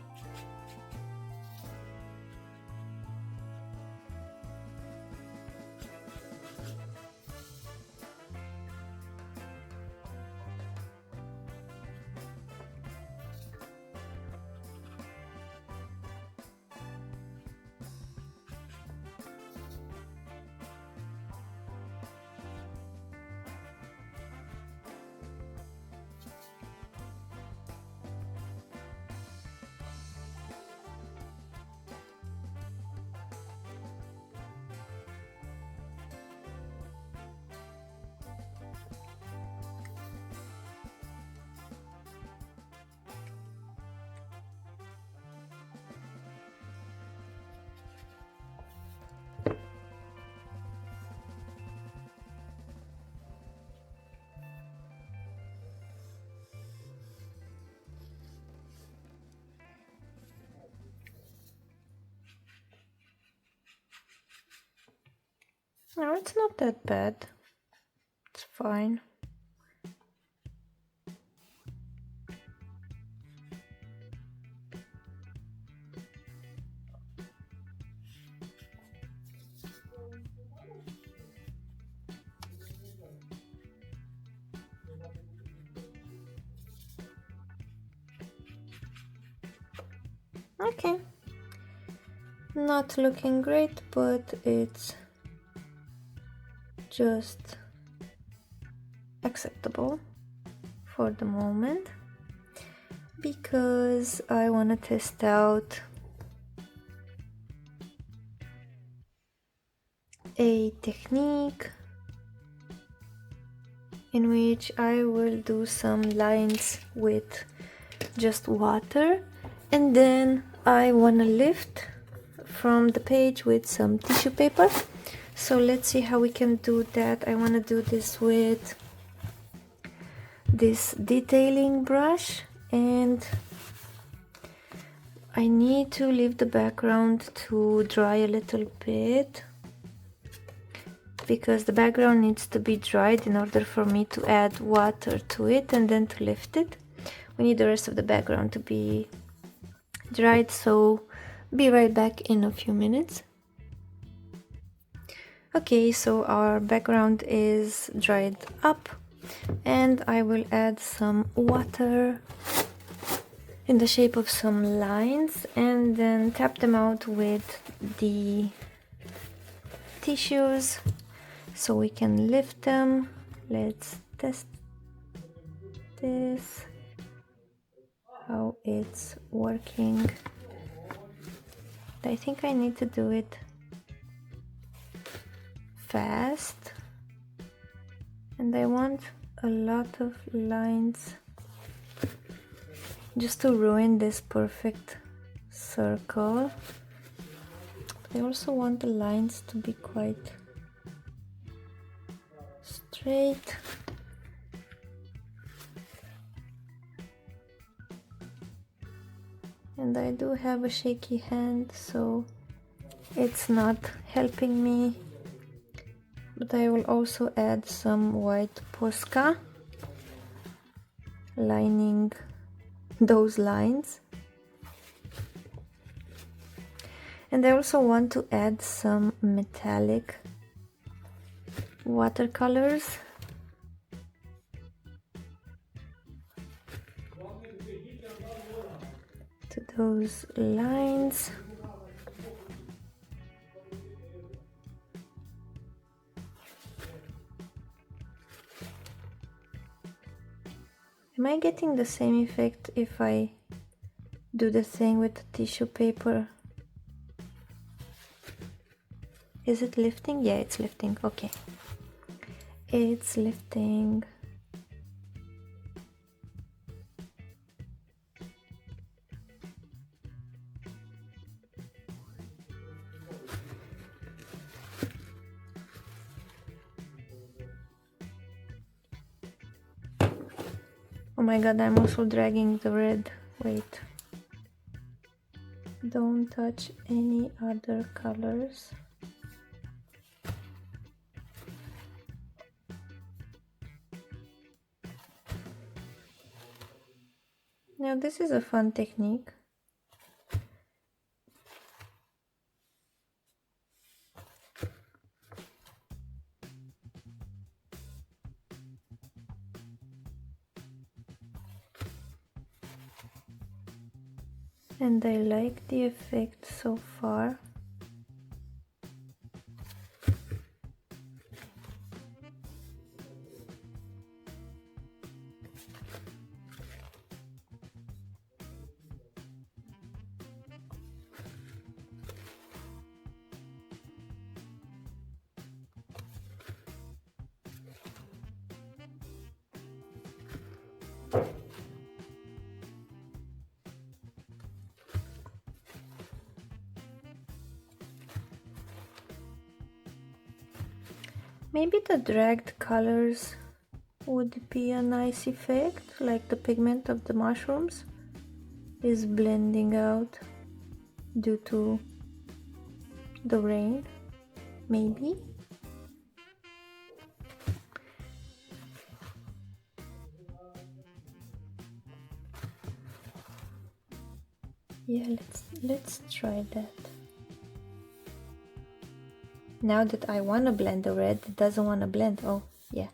No, it's not that bad. It's fine. Okay. Not looking great, but it's just acceptable for the moment because I want to test out a technique in which I will do some lines with just water, and then I want to lift from the page with some tissue paper. So let's see how we can do that. I want to do this with this detailing brush, and I need to leave the background to dry a little bit, because the background needs to be dried in order for me to add water to it and then to lift it. We need the rest of the background to be dried, so be right back in a few minutes. Okay, so our background is dried up, and I will add some water in the shape of some lines and then tap them out with the tissues so we can lift them. Let's test this, how it's working. I think I need to do it fast, and I want a lot of lines just to ruin this perfect circle. I also want the lines to be quite straight. And I do have a shaky hand, so it's not helping me. But I will also add some white Posca lining those lines. And I also want to add some metallic watercolors. To those lines. Am I getting the same effect if I do the thing with the tissue paper? Is it lifting? Yeah, it's lifting. Okay. It's lifting. Oh my god, I'm also dragging the red. Wait. Don't touch any other colors. Now this is a fun technique. And I like the effect so far. Maybe the dragged colors would be a nice effect, like the pigment of the mushrooms is blending out due to the rain, maybe. Yeah, let's try that. Now that I want to blend the red, it doesn't want to blend. Oh, yeah.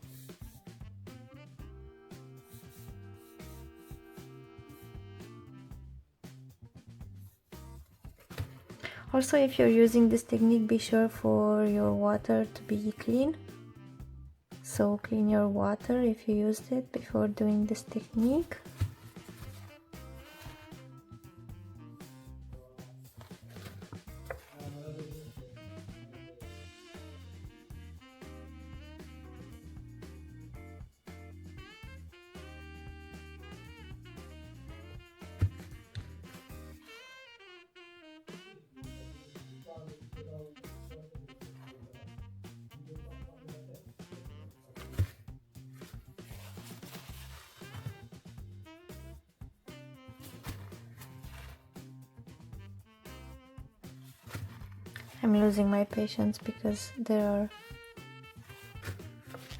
Also, if you're using this technique, be sure for your water to be clean. So clean your water if you used it before doing this technique. I'm losing my patience because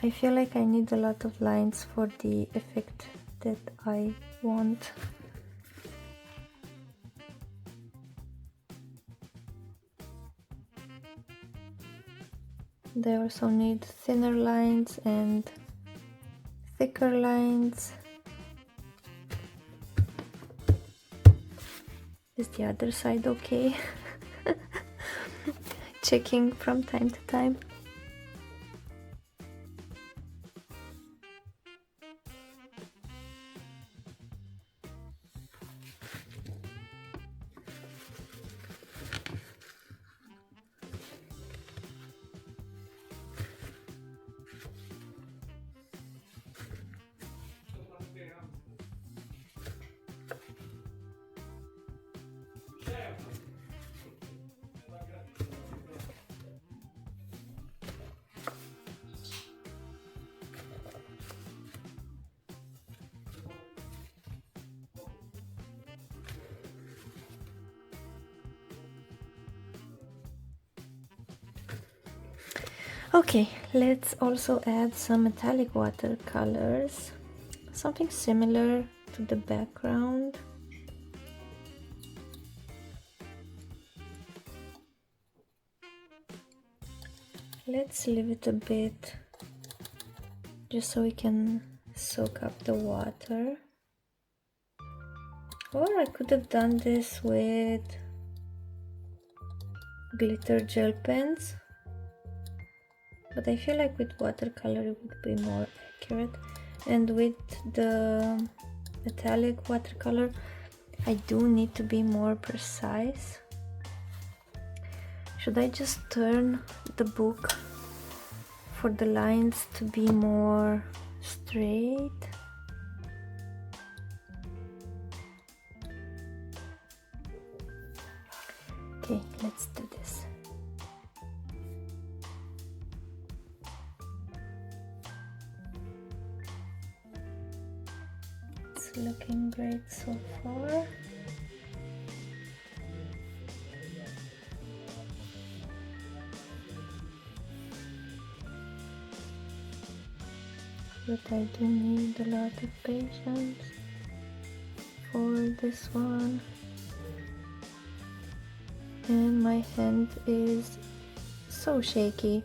I feel like I need a lot of lines for the effect that I want. They also need thinner lines and thicker lines. Is the other side okay? Checking from time to time. Okay, let's also add some metallic watercolors, something similar to the background. Let's leave it a bit just so we can soak up the water. Or I could have done this with glitter gel pens, but I feel like with watercolor it would be more accurate. And with the metallic watercolor I do need to be more precise. Should I just turn the book for the lines to be more straight? Okay, let's do this. It's looking great so far. But I do need a lot of patience for this one. And my hand is so shaky.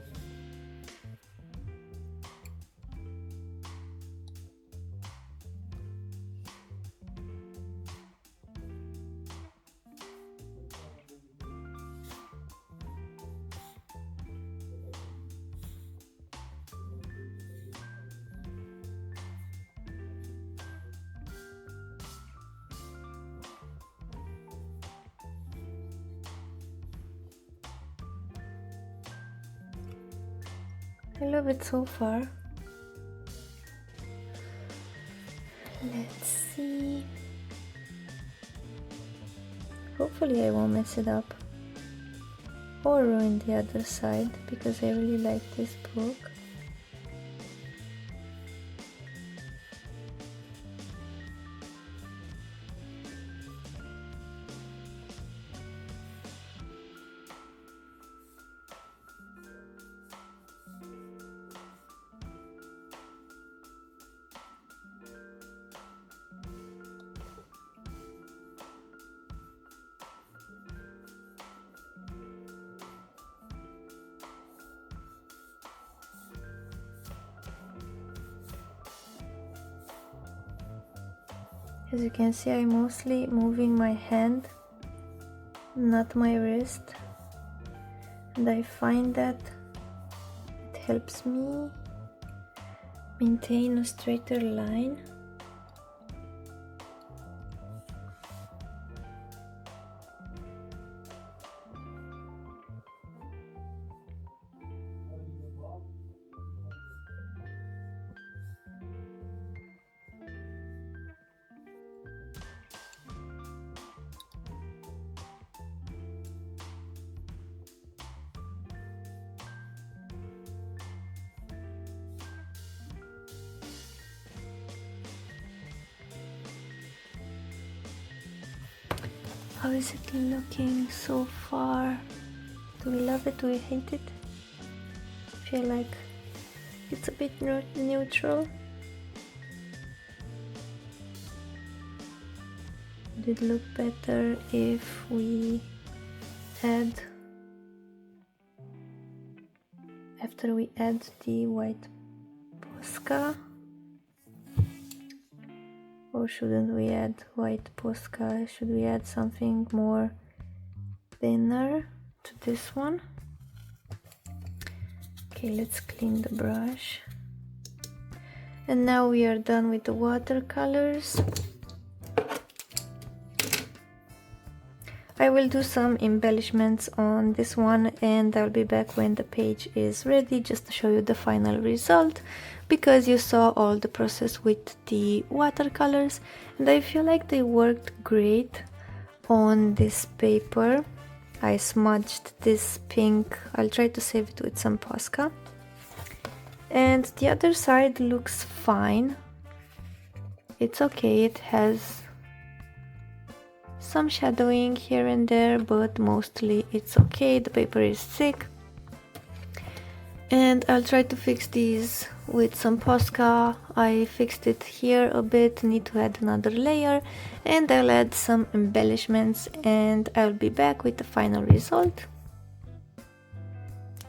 I love it so far. Let's see. Hopefully I won't mess it up or ruin the other side because I really like this book. As you can see, I'm mostly moving my hand, not my wrist, and I find that it helps me maintain a straighter line. How is it looking so far? Do we love it? Do we hate it? I feel like it's a bit neutral. Would it look better if we add, after we add the white Posca? Or shouldn't we add white Posca? Should we add something more thinner to this one? Okay, let's clean the brush. And now we are done with the watercolors. I will do some embellishments on this one, and I'll be back when the page is ready just to show you the final result, because you saw all the process with the watercolors and I feel like they worked great on this paper. I smudged this pink. I'll try to save it with some Posca. And the other side looks fine. It's okay, it has some shadowing here and there, but mostly it's okay. The paper is thick. And I'll try to fix these with some Posca. I fixed it here a bit, need to add another layer, and I'll add some embellishments and I'll be back with the final result.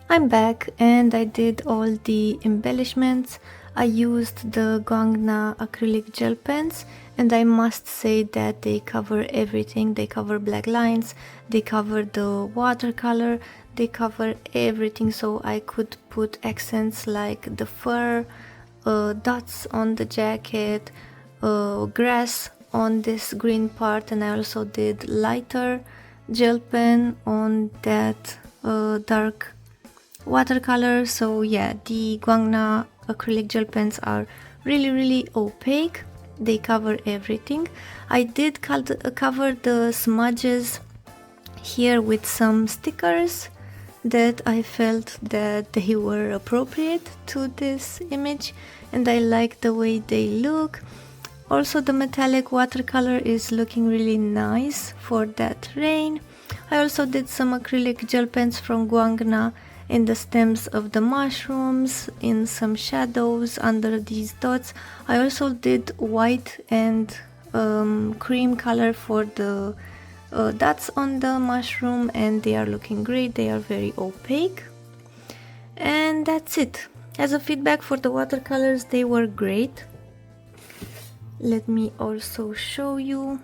I'm back and I did all the embellishments. I used the Guangna acrylic gel pens, and I must say that they cover everything. They cover black lines, they cover the watercolor, they cover everything, so I could put accents like the fur, dots on the jacket, grass on this green part, and I also did lighter gel pen on that dark watercolor. So yeah, the Guangna acrylic gel pens are really opaque. They cover everything. I did cover the smudges here with some stickers that I felt that they were appropriate to this image, and I like the way they look. Also, the metallic watercolor is looking really nice for that rain. I also did some acrylic gel pens from Guangna in the stems of the mushrooms, in some shadows under these dots. I also did white and cream color for the dots on the mushroom, and they are looking great. They are very opaque. And that's it. As a feedback for the watercolors, they were great. Let me also show you.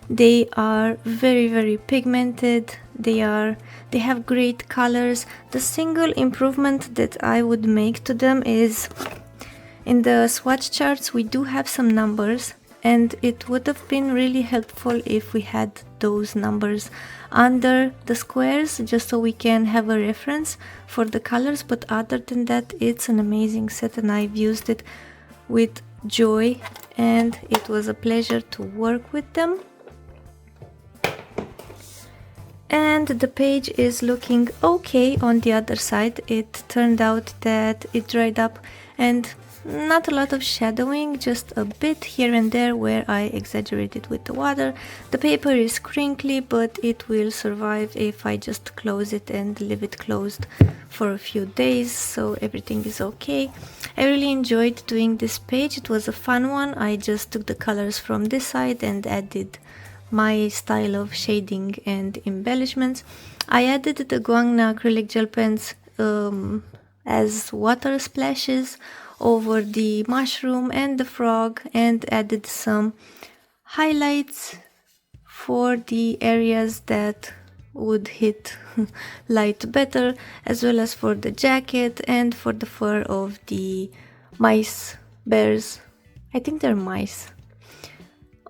They are very pigmented. They have great colors. The single improvement that I would make to them is in the swatch charts we do have some numbers, and it would have been really helpful if we had those numbers under the squares, just so we can have a reference for the colors. But other than that, it's an amazing set, and I've used it with joy, and it was a pleasure to work with them. And the page is looking okay on the other side. It turned out that it dried up, and not a lot of shadowing, just a bit here and there where I exaggerated with the water. The paper is crinkly, but it will survive if I just close it and leave it closed for a few days, so everything is okay. I really enjoyed doing this page. It was a fun one. I just took the colors from this side and added my style of shading and embellishments. I added the Guangna acrylic gel pens as water splashes over the mushroom and the frog, and added some highlights for the areas that would hit light better, as well as for the jacket and for the fur of the mice, bears. I think they're mice.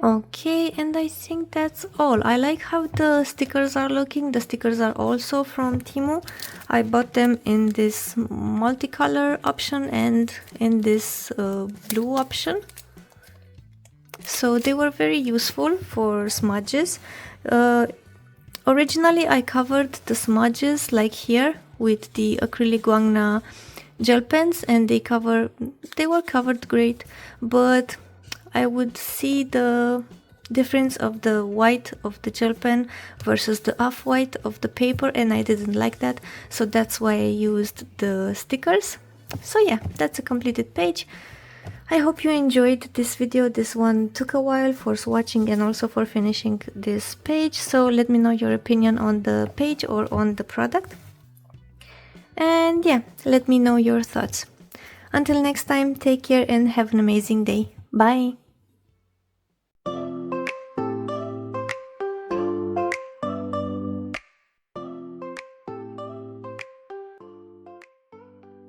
Okay, and I think that's all. I like how the stickers are looking. The stickers are also from Temu. I bought them in this multicolor option and in this blue option. So they were very useful for smudges. Originally I covered the smudges like here with the acrylic Guangna gel pens, and they were covered great, but I would see the difference of the white of the gel pen versus the off-white of the paper, and I didn't like that, so that's why I used the stickers. So yeah, that's a completed page. I hope you enjoyed this video. This one took a while for swatching and also for finishing this page, so let me know your opinion on the page or on the product. And yeah, let me know your thoughts. Until next time, take care and have an amazing day. Bye!